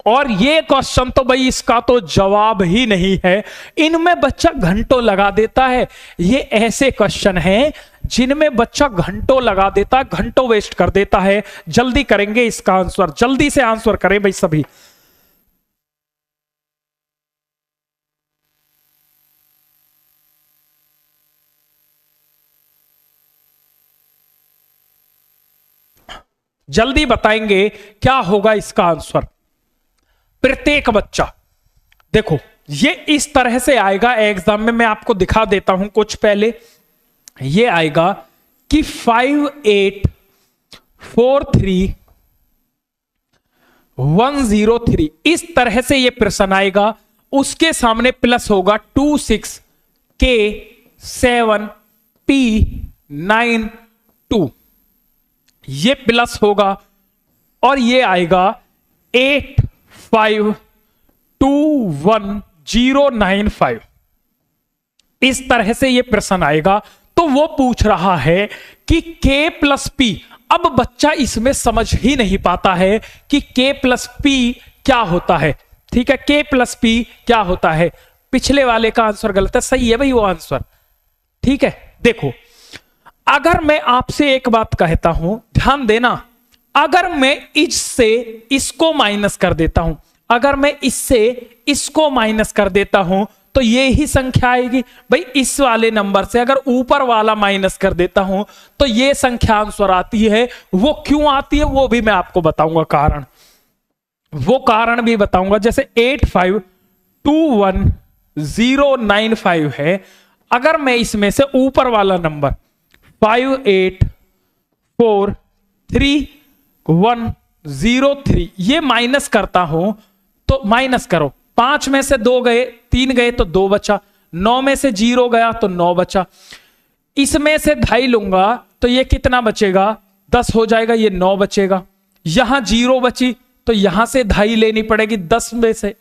और ये क्वेश्चन तो भाई इसका तो जवाब ही नहीं है। इनमें बच्चा घंटों लगा देता है। ये ऐसे क्वेश्चन हैं जिनमें बच्चा घंटों लगा देता है, घंटों वेस्ट कर देता है। जल्दी करेंगे इसका आंसर, जल्दी से आंसर करें भाई सभी। जल्दी बताएंगे क्या होगा इसका आंसर। प्रत्येक बच्चा देखो ये इस तरह से आएगा एग्जाम में। मैं आपको दिखा देता हूं कुछ पहले। ये आएगा कि 5 8 4 3 1 0 3, इस तरह से ये प्रश्न आएगा। उसके सामने प्लस होगा 2 6 K 7 P 9 2, ये प्लस होगा। और ये आएगा 8 5 2 1 0 9 5, इस तरह से ये प्रश्न आएगा। तो वो पूछ रहा है कि K प्लस P। अब बच्चा इसमें समझ ही नहीं पाता है कि K प्लस P क्या होता है। ठीक है, K प्लस P क्या होता है। पिछले वाले का आंसर गलत है, सही है भाई वो आंसर। ठीक है, देखो अगर मैं आपसे एक बात कहता हूं, ध्यान देना, अगर मैं इससे इसको माइनस कर देता हूं, अगर मैं इससे इसको माइनस कर देता हूं तो ये ही संख्या आएगी। भाई इस वाले नंबर से अगर ऊपर वाला माइनस कर देता हूं तो ये संख्या आंसर आती है। वो क्यों आती है वो भी मैं आपको बताऊंगा, कारण वो कारण भी बताऊंगा। जैसे 85210995 है, अगर मैं इसमें से ऊपर वाला नंबर 58430103 ये माइनस करता हूं तो माइनस करो, 5 में से 2 गए, 3 गए तो 2 बचा, 9 में से 0 गया तो 9 बचा, इसमें से 2.5 लूंगा तो ये कितना बचेगा, 10 हो जाएगा, ये 9 बचेगा। यहां 0 बची तो यहां से 2.5 लेनी पड़ेगी, 10 में से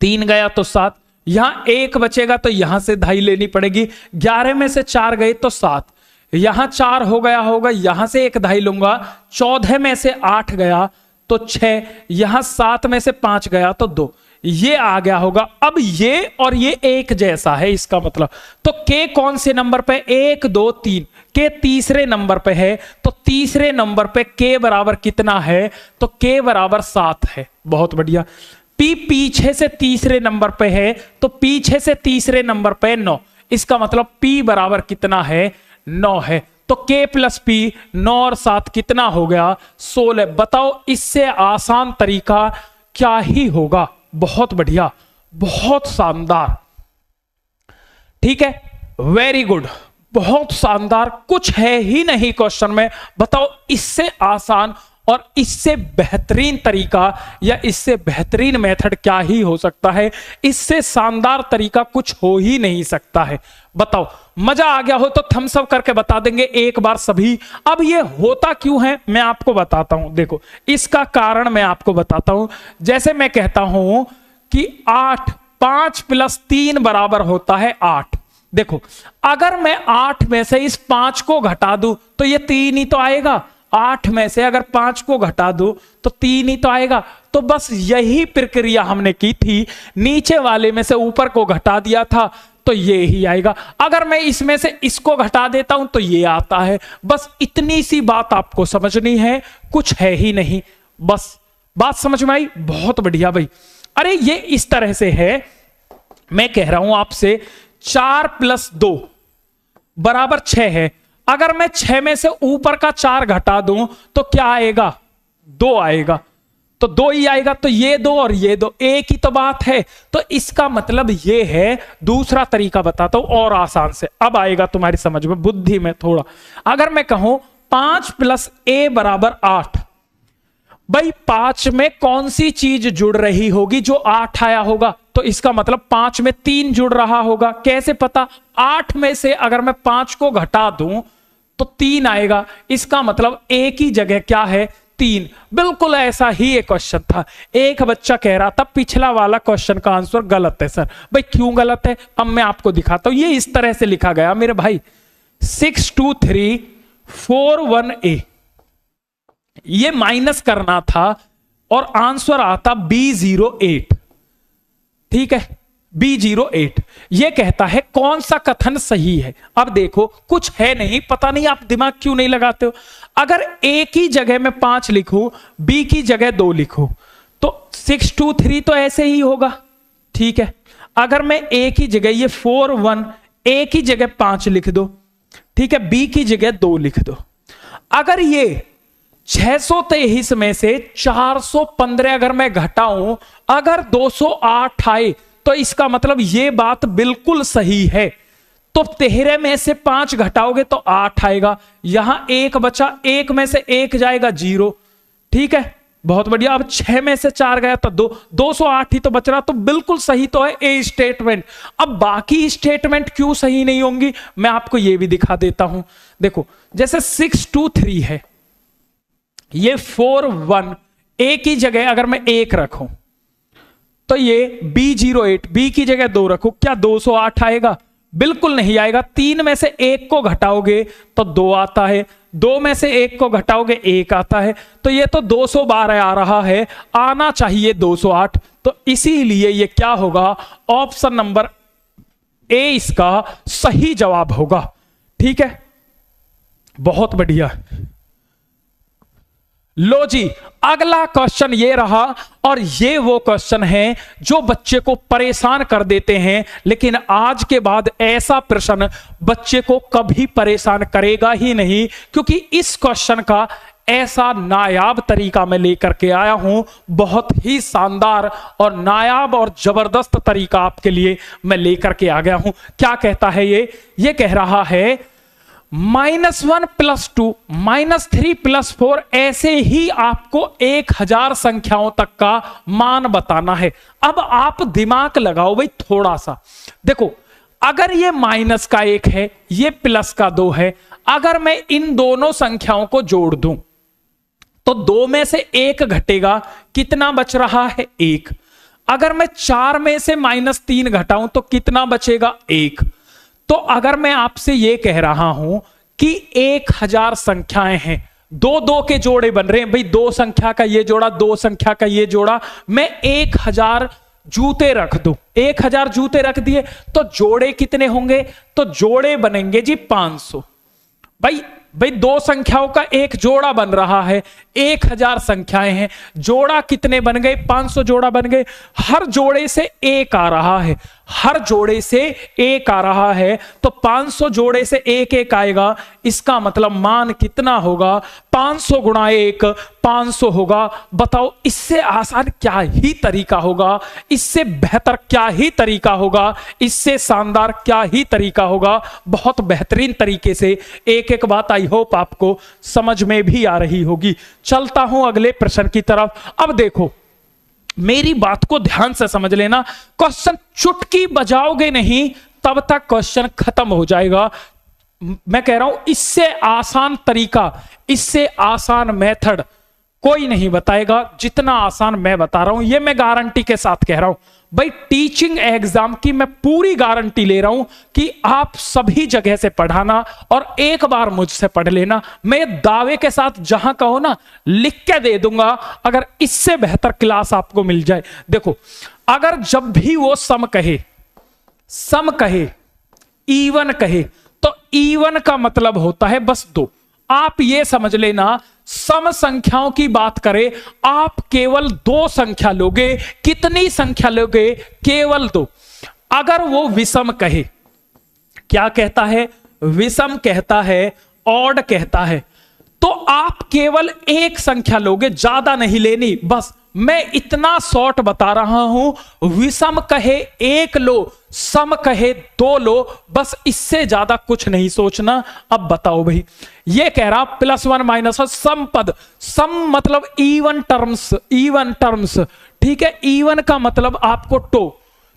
3 गया तो 7, यहां 1 बचेगा तो यहां से 2.5 लेनी पड़ेगी, 11 में से 4 गए तो 7, यहां 4 हो गया होगा, यहां से 1 2.5 लूंगा, 14 में से 8 गया तो 6, यहां 7 में से 5 गया तो 2, ये आ गया होगा। अब ये और ये एक जैसा है, इसका मतलब तो के कौन से नंबर पे, 1 2 3, के तीसरे नंबर पे है, तो तीसरे नंबर पे के बराबर कितना है, तो के बराबर 7 है। बहुत बढ़िया। पी पीछे से तीसरे नंबर पे है, तो पीछे से तीसरे नंबर पे 9, इसका मतलब पी बराबर कितना है, 9 है। तो के प्लस पी 9 और 7 कितना हो गया, 16। बताओ इससे आसान तरीका क्या ही होगा। बहुत बढ़िया, बहुत शानदार, ठीक है, वेरी गुड, बहुत शानदार। कुछ है ही नहीं क्वेश्चन में। बताओ इससे आसान और इससे बेहतरीन तरीका या इससे बेहतरीन मेथड क्या ही हो सकता है, इससे शानदार तरीका कुछ हो ही नहीं सकता है। बताओ मजा आ गया हो तो थम्स अप करके बता देंगे एक बार सभी। अब ये होता क्यों है मैं आपको बताता हूं, देखो इसका कारण मैं आपको बताता हूं। जैसे मैं कहता हूं कि 8, 5 + 3 बराबर होता है 8। देखो अगर मैं 8 में से इस 5 को घटा दूं तो ये 3 ही तो आएगा। 8 में से अगर 5 को घटा दूं तो 3 ही तो आएगा। तो बस यही प्रक्रिया हमने की थी, नीचे वाले में से ऊपर को घटा दिया था तो ये ही आएगा। अगर मैं इसमें से इसको घटा देता हूं तो ये आता है। बस इतनी सी बात आपको समझनी है, कुछ है ही नहीं। बस बात समझ में आई? बहुत बढ़िया भाई। अरे ये इस तरह से है, मैं कह रहा हूं आपसे 4 + 2 बराबर 6 है। अगर मैं 6 में से ऊपर का 4 घटा दूं तो क्या आएगा, 2 आएगा। तो 2 ही आएगा। तो ये 2 और ये 2 एक ही तो बात है। तो इसका मतलब ये है, दूसरा तरीका बताता हूं और आसान से, अब आएगा तुम्हारी समझ में, बुद्धि में थोड़ा। अगर मैं कहूं 5 + a बराबर 8, भाई 5 में कौन सी चीज जुड़ रही होगी जो 8 आया होगा, तो इसका मतलब 5 में 3 जुड़ रहा होगा। कैसे पता? 8 में से अगर मैं 5 को घटा दूं तो 3 आएगा। इसका मतलब एक ही जगह क्या है, 3। बिल्कुल ऐसा ही एक क्वेश्चन था। एक बच्चा कह रहा था पिछला वाला क्वेश्चन का आंसर गलत है सर। भाई क्यों गलत है, अब मैं आपको दिखाता हूं। ये इस तरह से लिखा गया मेरे भाई, 62341A, ये माइनस करना था और आंसर आता B08। ठीक है, B08। ये कहता है कौन सा कथन सही है। अब देखो कुछ है नहीं, पता नहीं आप दिमाग क्यों नहीं लगाते हो। अगर A की जगह में 5 लिखूं, B की जगह 2 लिखूं तो 623 तो ऐसे ही होगा। ठीक है, अगर मैं A की जगह ये 41, A की जगह 5 लिख दो, ठीक है, B की जगह 2 लिख दो। अगर ये 623 में से 415 अगर मैं घटाऊं, अगर 208 आए तो इसका मतलब ये बात बिल्कुल सही है। तो 13 में से 5 घटाओगे तो 8 आएगा। यहां 1 बचा, 1 में से 1 जाएगा 0। ठीक है, बहुत बढ़िया। अब 6 में से 4 गया तो 2, 208 ही तो बच रहा। तो बिल्कुल सही तो है ए स्टेटमेंट। अब बाकी स्टेटमेंट क्यों सही नहीं होंगी मैं आपको ये भी दिखा देता हूं। देखो जैसे 623 है, ये 41, A की जगह अगर मैं 1 रखूं तो ये B08, B की जगह 2 रखूं, क्या 208 आएगा? बिल्कुल नहीं आएगा। 3 में से 1 को घटाओगे तो 2 आता है, 2 में से 1 को घटाओगे 1 आता है। तो ये तो 212 आ रहा है, आना चाहिए 208। तो इसीलिए ये क्या होगा, ऑप्शन नंबर ए इसका सही जवाब होगा। ठीक है, बहुत बढ़िया। लो जी, अगला क्वेश्चन ये रहा, और ये वो क्वेश्चन है जो बच्चे को परेशान कर देते हैं, लेकिन आज के बाद ऐसा प्रश्न बच्चे को कभी परेशान करेगा ही नहीं, क्योंकि इस क्वेश्चन का ऐसा नायाब तरीका मैं लेकर के आया हूं, बहुत ही शानदार और नायाब और जबरदस्त तरीका आपके लिए मैं लेकर के आ गया हूं। क्या कहता है ये कह रहा है -1 + 2 -3 + 4, ऐसे ही आपको 1000 संख्याओं तक का मान बताना है। अब आप दिमाग लगाओ भाई थोड़ा सा। देखो, अगर ये माइनस का 1 है, ये प्लस का 2 है, अगर मैं इन दोनों संख्याओं को जोड़ दूं तो 2 में से 1 घटेगा, कितना बच रहा है 1। अगर मैं 4 में से -3 घटाऊं तो कितना बचेगा 1। तो अगर मैं आपसे यह कह रहा हूं कि 1000 संख्याएं हैं, 2-2 के जोड़े बन रहे हैं भाई, 2 संख्या का ये जोड़ा, 2 संख्या का ये जोड़ा, मैं 1000 जूते रख दूं, 1000 जूते रख दिए तो जोड़े कितने होंगे? तो जोड़े बनेंगे जी 500। भाई 2 संख्याओं का एक जोड़ा बन रहा है, 1000 संख्याएं हैं, जोड़ा कितने बन गए? 500 जोड़ा बन गए। हर जोड़े से 1 आ रहा है, हर जोड़े से 1 आ रहा है, तो 500 जोड़े से 1 आएगा। इसका मतलब मान कितना होगा? 500 गुणा 1 500 होगा। बताओ, इससे आसान क्या ही तरीका होगा? इससे बेहतर क्या ही तरीका होगा? इससे शानदार क्या ही तरीका होगा? बहुत बेहतरीन तरीके से एक एक बात आई होप आपको समझ में भी आ रही होगी। चलता हूं अगले प्रश्न की तरफ। अब देखो, मेरी बात को ध्यान से समझ लेना, क्वेश्चन चुटकी बजाओगे नहीं तब तक क्वेश्चन खत्म हो जाएगा। मैं कह रहा हूं इससे आसान तरीका, इससे आसान मेथड कोई नहीं बताएगा जितना आसान मैं बता रहा हूं। यह मैं गारंटी के साथ कह रहा हूं भाई, टीचिंग एग्जाम की मैं पूरी गारंटी ले रहा हूं कि आप सभी जगह से पढ़ाना और एक बार मुझसे पढ़ लेना। मैं दावे के साथ जहां कहो ना लिख के दे दूंगा, अगर इससे बेहतर क्लास आपको मिल जाए। देखो, अगर जब भी वो सम कहे, इवन कहे, तो इवन का मतलब होता है बस 2। आप ये समझ लेना, सम संख्याओं की बात करें, आप केवल 2 संख्या लोगे। कितनी संख्या लोगे? केवल 2। अगर वो विषम कहे, क्या कहता है? विषम कहता है, ऑड कहता है, तो आप केवल 1 संख्या लोगे, ज्यादा नहीं लेनी। बस मैं इतना शॉर्ट बता रहा हूं, विषम कहे 1 लो, सम कहे 2 लो, बस इससे ज्यादा कुछ नहीं सोचना। अब बताओ भाई, ये कह रहा +1 - सम पद, सम मतलब इवन टर्म्स, ठीक है। इवन का मतलब आपको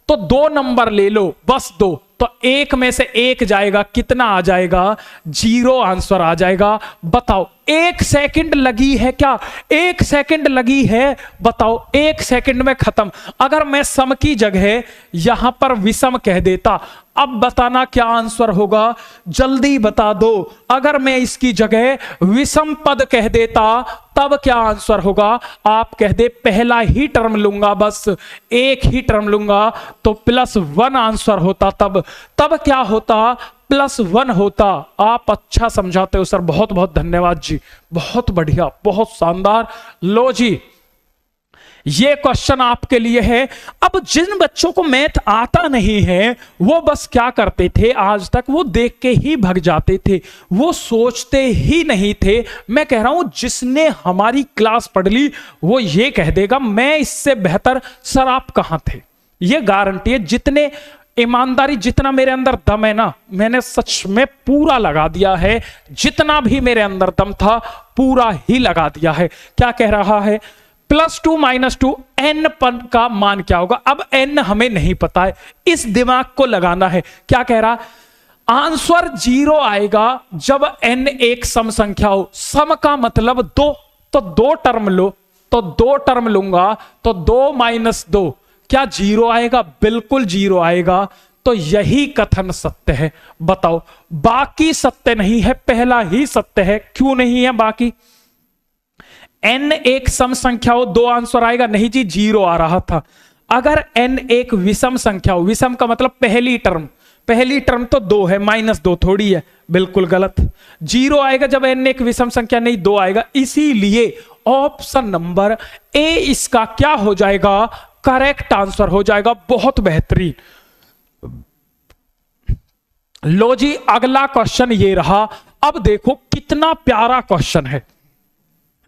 तो 2 नंबर ले लो, बस 2, तो 1 में से 1 जाएगा, कितना आ जाएगा? 0 आंसर आ जाएगा। बताओ, 1 सेकंड लगी है क्या? 1 सेकंड लगी है, बताओ, 1 सेकंड में खत्म। अगर मैं सम की जगह यहां पर विषम कह देता, अब बताना क्या आंसर होगा? जल्दी बता दो। अगर मैं इसकी जगह विषम पद कह देता तब क्या आंसर होगा? आप कह दे पहला ही टर्म लूंगा, बस 1 ही टर्म लूंगा, तो +1 आंसर होता। तब क्या होता? +1 होता। आप अच्छा समझाते हो सर, बहुत बहुत धन्यवाद जी, बहुत बढ़िया, बहुत शानदार। लो जी, ये क्वेश्चन आपके लिए है। अब जिन बच्चों को मैथ आता नहीं है, वो बस क्या करते थे आज तक? वो देख के ही भग जाते थे, वो सोचते ही नहीं थे। मैं कह रहा हूं जिसने हमारी क्लास पढ़ ली वो ये कह देगा मैं इससे बेहतर। सर आप कहां थे? ये गारंटी है। जितने ईमानदारी, जितना मेरे अंदर दम है ना, मैंने सच में पूरा लगा दिया है। जितना भी मेरे अंदर दम था पूरा ही लगा दिया है। क्या कह रहा है? +2 - 2, n पद का मान क्या होगा? अब n हमें नहीं पता है, इस दिमाग को लगाना है। क्या कह रहा? आंसर 0 आएगा जब n एक सम संख्या हो। सम का मतलब 2, तो 2 टर्म लो, तो 2 टर्म लूंगा, तो 2 - 2 क्या 0 आएगा? बिल्कुल 0 आएगा। तो यही कथन सत्य है। बताओ, बाकी सत्य नहीं है, पहला ही सत्य है। क्यों नहीं है बाकी? n एक सम संख्या हो, 2 आंसर आएगा? नहीं जी, 0 आ रहा था। अगर n एक विषम संख्या हो, विषम का मतलब पहली पहली टर्म तो 2 है, -2 थोड़ी है, बिल्कुल गलत। 0 आएगा जब n एक विषम संख्या, नहीं 2 आएगा, इसीलिए ऑप्शन नंबर ए इसका क्या हो जाएगा, करेक्ट आंसर हो जाएगा। बहुत बेहतरीन। लो जी, अगला क्वेश्चन ये रहा। अब देखो कितना प्यारा क्वेश्चन है।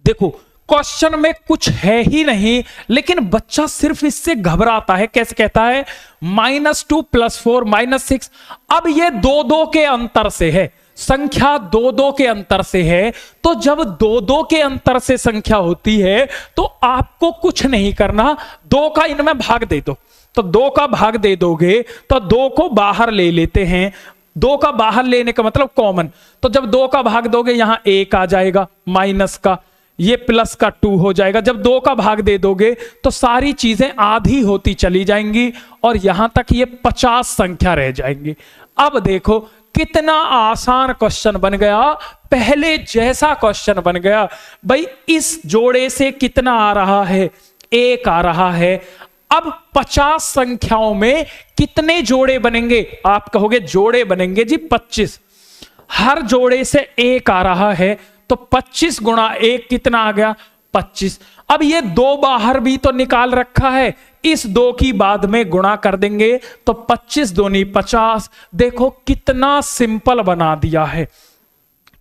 देखो क्वेश्चन में कुछ है ही नहीं, लेकिन बच्चा सिर्फ इससे घबराता है। कैसे कहता है, -2 + 4 -6। अब ये 2-2 के अंतर से है, संख्या 2-2 के अंतर से है। तो जब 2-2 के अंतर से संख्या होती है तो आपको कुछ नहीं करना, 2 का इनमें भाग दे दो। तो 2 का भाग दे दोगे तो 2 को बाहर ले लेते हैं। 2 का बाहर लेने का मतलब कॉमन। तो जब 2 का भाग दोगे यहां 1 आ जाएगा माइनस का, ये प्लस का 2 हो जाएगा। जब 2 का भाग दे दोगे तो सारी चीजें आधी होती चली जाएंगी और यहां तक ये 50 संख्या रह जाएंगी। अब देखो कितना आसान क्वेश्चन बन गया, पहले जैसा क्वेश्चन बन गया। भाई इस जोड़े से कितना आ रहा है, 1 आ रहा है। अब 50 संख्याओं में कितने जोड़े बनेंगे, आप कहोगे जोड़े बनेंगे जी 25। हर जोड़े से 1 आ रहा है तो 25 गुणा 1 कितना आ गया, 25। अब ये 2 बाहर भी तो निकाल रखा है, इस 2 की बाद में गुणा कर देंगे तो 25 दूनी 50। देखो कितना सिंपल बना दिया है,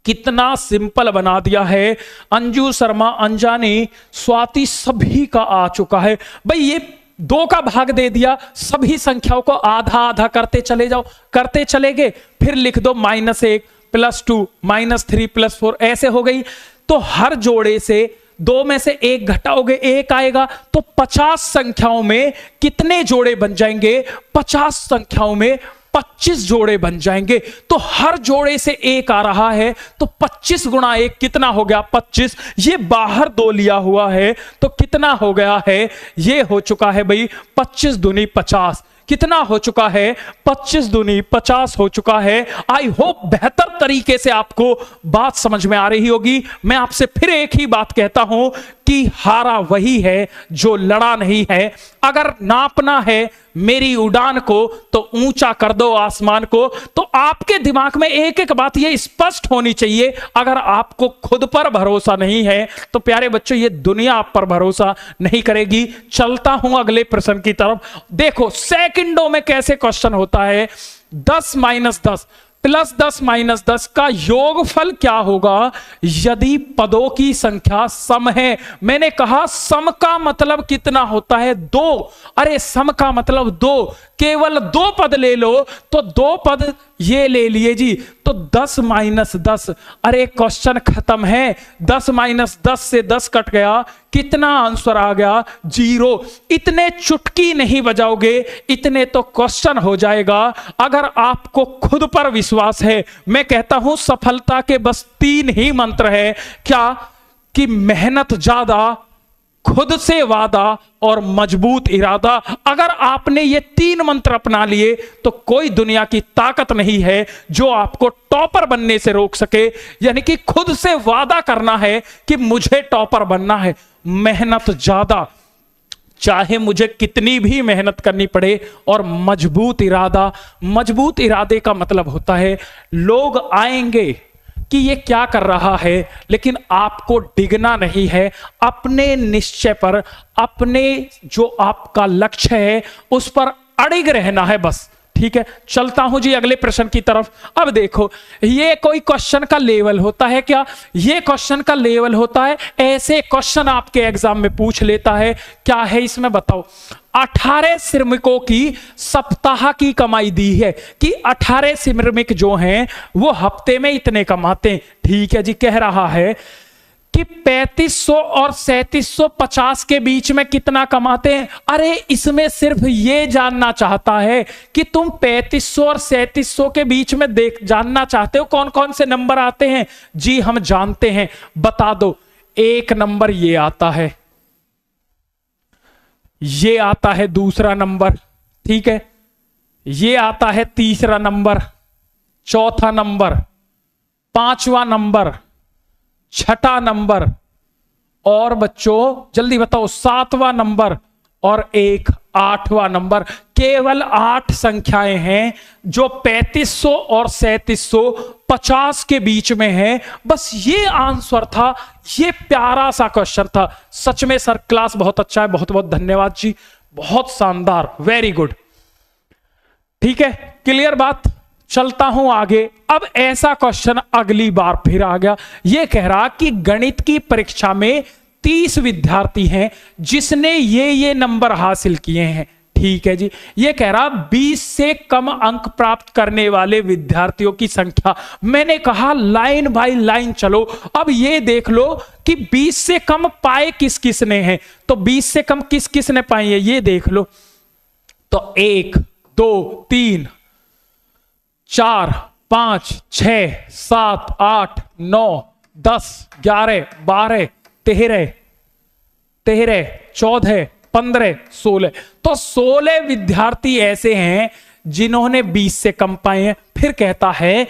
कितना सिंपल बना दिया है। अंजू शर्मा, अंजानी, स्वाति सभी का आ चुका है। भाई ये 2 का भाग दे दिया, सभी संख्याओं को आधा आधा करते चले जाओ, करते चले गए। फिर लिख दो -1 + 2 -3 + 4, ऐसे हो गई। तो हर जोड़े से 2 में से 1 घटाओगे 1 आएगा। तो 50 संख्याओं में कितने जोड़े बन जाएंगे, 50 संख्याओं में 25 जोड़े बन जाएंगे। तो हर जोड़े से 1 आ रहा है तो 25 गुणा 1 कितना हो गया, 25। ये बाहर 2 लिया हुआ है तो कितना हो गया है, ये हो चुका है भाई 25 दूनी 50। कितना हो चुका है, 25 दूनी 50 हो चुका है। आई होप बेहतर तरीके से आपको बात समझ में आ रही होगी। मैं आपसे फिर एक ही बात कहता हूं कि हारा वही है जो लड़ा नहीं है। अगर नापना है मेरी उड़ान को तो ऊंचा कर दो आसमान को। तो आपके दिमाग में एक एक बात ये स्पष्ट होनी चाहिए। अगर आपको खुद पर भरोसा नहीं है तो प्यारे बच्चों ये दुनिया आप पर भरोसा नहीं करेगी। चलता हूं अगले प्रश्न की तरफ। देखो सेकंडों में कैसे क्वेश्चन होता है। 10 - 10 + 10 - 10 का योगफल क्या होगा यदि पदों की संख्या सम है। मैंने कहा सम का मतलब कितना होता है, 2। अरे सम का मतलब 2, केवल 2 पद ले लो तो 2 पद ये ले लिए जी। तो 10 - 10, अरे क्वेश्चन खत्म है। 10 - 10 से 10 कट गया, कितना आंसर आ गया, 0। इतने चुटकी नहीं बजाओगे, इतने तो क्वेश्चन हो जाएगा। अगर आपको खुद पर विश्वास है, मैं कहता हूं सफलता के बस 3 ही मंत्र है। क्या कि मेहनत ज्यादा, खुद से वादा और मजबूत इरादा। अगर आपने ये 3 मंत्र अपना लिए तो कोई दुनिया की ताकत नहीं है जो आपको टॉपर बनने से रोक सके। यानी कि खुद से वादा करना है कि मुझे टॉपर बनना है, मेहनत ज्यादा, चाहे मुझे कितनी भी मेहनत करनी पड़े, और मजबूत इरादा। मजबूत इरादे का मतलब होता है लोग आएंगे कि ये क्या कर रहा है, लेकिन आपको डिगना नहीं है। अपने निश्चय पर, अपने जो आपका लक्ष्य है उस पर अड़िग रहना है बस। ठीक है, चलता हूं जी अगले प्रश्न की तरफ। अब देखो ये कोई क्वेश्चन का लेवल होता है क्या, ये क्वेश्चन का लेवल होता है। ऐसे क्वेश्चन आपके एग्जाम में पूछ लेता है। क्या है इसमें बताओ। 18 श्रमिकों की सप्ताह की कमाई दी है कि 18 श्रमिक जो हैं वो हफ्ते में इतने कमाते हैं। ठीक है जी, कह रहा है कि 3500 और 3750 के बीच में कितना कमाते हैं। अरे इसमें सिर्फ ये जानना चाहता है कि तुम 3500 और 3700 के बीच में जानना चाहते हो कौन कौन से नंबर आते हैं। जी हम जानते हैं, बता दो। 1 नंबर ये आता है, ये आता है दूसरा नंबर, ठीक है, ये आता है तीसरा नंबर, चौथा नंबर, 5वां नंबर, 6ठा नंबर, और बच्चों जल्दी बताओ 7वां नंबर, और एक 8वां नंबर। केवल 8 संख्याएं हैं जो 3500 और 3750 के बीच में है। बस ये आंसर था, ये प्यारा सा क्वेश्चन था। सच में सर क्लास बहुत अच्छा है, बहुत बहुत धन्यवाद जी, बहुत शानदार, वेरी गुड। ठीक है, क्लियर बात। चलता हूं आगे। अब ऐसा क्वेश्चन अगली बार फिर आ गया, ये कह रहा कि गणित की परीक्षा में 30 विद्यार्थी हैं जिसने ये नंबर हासिल किए हैं। ठीक है जी, ये कह रहा 20 से कम अंक प्राप्त करने वाले विद्यार्थियों की संख्या। मैंने कहा लाइन बाय लाइन चलो। अब ये देख लो कि 20 से कम पाए किस किस ने हैं, तो 20 से कम किस किस ने पाए हैं ये देख लो। तो 1 2 3 4 5 6 7 8 9 10 11 12 13 14 15 16। तो 16 विद्यार्थी ऐसे हैं जिन्होंने 20 से कम पाए हैं। फिर कहता है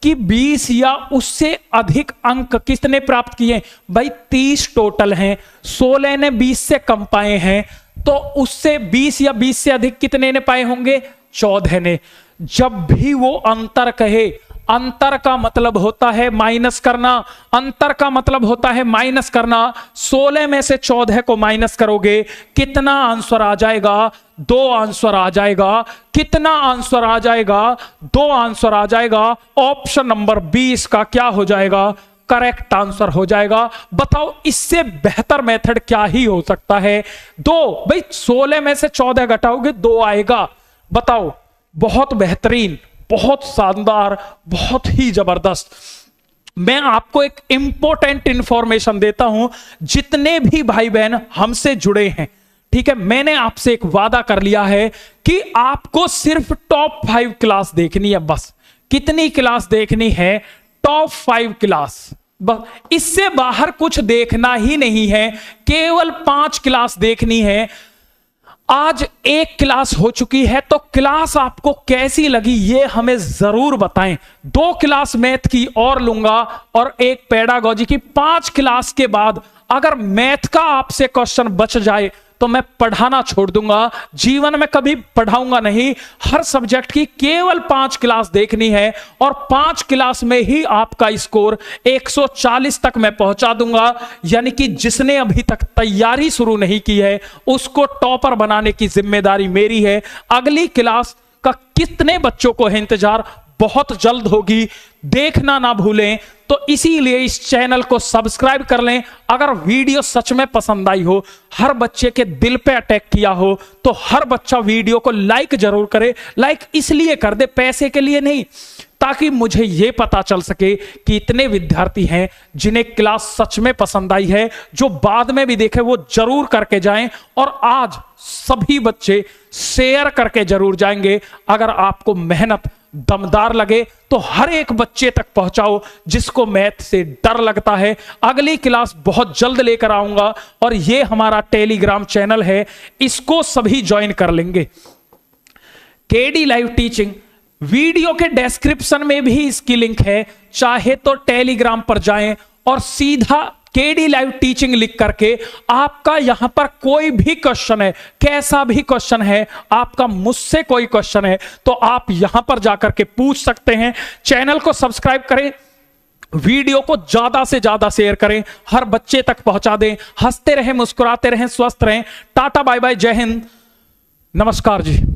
कि 20 या उससे अधिक अंक किसने प्राप्त किए? भाई 30 टोटल हैं, 16 ने 20 से कम पाए हैं, तो उससे 20 या 20 से अधिक कितने ने पाए होंगे? 14 ने। जब भी वो अंतर कहे, अंतर का मतलब होता है माइनस करना, अंतर का मतलब होता है माइनस करना। 16 में से 14 को माइनस करोगे, कितना आंसर आ जाएगा? 2 आंसर आ जाएगा। कितना आंसर आ जाएगा? 2 आंसर आ जाएगा। ऑप्शन नंबर 20 का क्या हो जाएगा? करेक्ट आंसर हो जाएगा। बताओ इससे बेहतर मेथड क्या ही हो सकता है? 2। भाई 16 में से 14 घटाओगे 2 आएगा। बताओ, बहुत बेहतरीन, बहुत शानदार, बहुत ही जबरदस्त। मैं आपको एक इंपॉर्टेंट इंफॉर्मेशन देता हूं, जितने भी भाई बहन हमसे जुड़े हैं, ठीक है, मैंने आपसे एक वादा कर लिया है कि आपको सिर्फ टॉप 5 क्लास देखनी है। बस कितनी क्लास देखनी है? Top 5 class. बस, इससे बाहर कुछ देखना ही नहीं है, केवल 5 क्लास देखनी है। आज 1 क्लास हो चुकी है, तो क्लास आपको कैसी लगी ये हमें जरूर बताएं। 2 क्लास मैथ की और लूंगा और 1 पेडागॉजी की। 5 क्लास के बाद अगर मैथ का आपसे क्वेश्चन बच जाए तो मैं पढ़ाना छोड़ दूंगा, जीवन में कभी पढ़ाऊंगा नहीं। हर सब्जेक्ट की केवल 5 क्लास देखनी है और 5 क्लास में ही आपका स्कोर 140 तक मैं पहुंचा दूंगा। यानी कि जिसने अभी तक तैयारी शुरू नहीं की है उसको टॉपर बनाने की जिम्मेदारी मेरी है। अगली क्लास का कितने बच्चों को है इंतजार, बहुत जल्द होगी, देखना ना भूलें। तो इसीलिए इस चैनल को सब्सक्राइब कर लें। अगर वीडियो सच में पसंद आई हो, हर बच्चे के दिल पे अटैक किया हो, तो हर बच्चा वीडियो को लाइक जरूर करे। लाइक इसलिए कर दे, पैसे के लिए नहीं, ताकि मुझे यह पता चल सके कि इतने विद्यार्थी हैं जिन्हें क्लास सच में पसंद आई है। जो बाद में भी देखे वो जरूर करके जाएं, और आज सभी बच्चे शेयर करके जरूर जाएंगे। अगर आपको मेहनत दमदार लगे तो हर एक बच्चे तक पहुंचाओ जिसको मैथ से डर लगता है। अगली क्लास बहुत जल्द लेकर आऊंगा, और ये हमारा टेलीग्राम चैनल है, इसको सभी ज्वाइन कर लेंगे। केडी लाइव टीचिंग, वीडियो के डिस्क्रिप्शन में भी इसकी लिंक है, चाहे तो टेलीग्राम पर जाएं और सीधा केडी लाइव टीचिंग लिख करके आपका यहां पर कोई भी क्वेश्चन है, कैसा भी क्वेश्चन है, आपका मुझसे कोई क्वेश्चन है, तो आप यहां पर जाकर के पूछ सकते हैं। चैनल को सब्सक्राइब करें, वीडियो को ज्यादा से ज्यादा शेयर करें, हर बच्चे तक पहुंचा दें। हंसते रहें, मुस्कुराते रहें, स्वस्थ रहें। टाटा बाय बाय, जय हिंद, नमस्कार जी।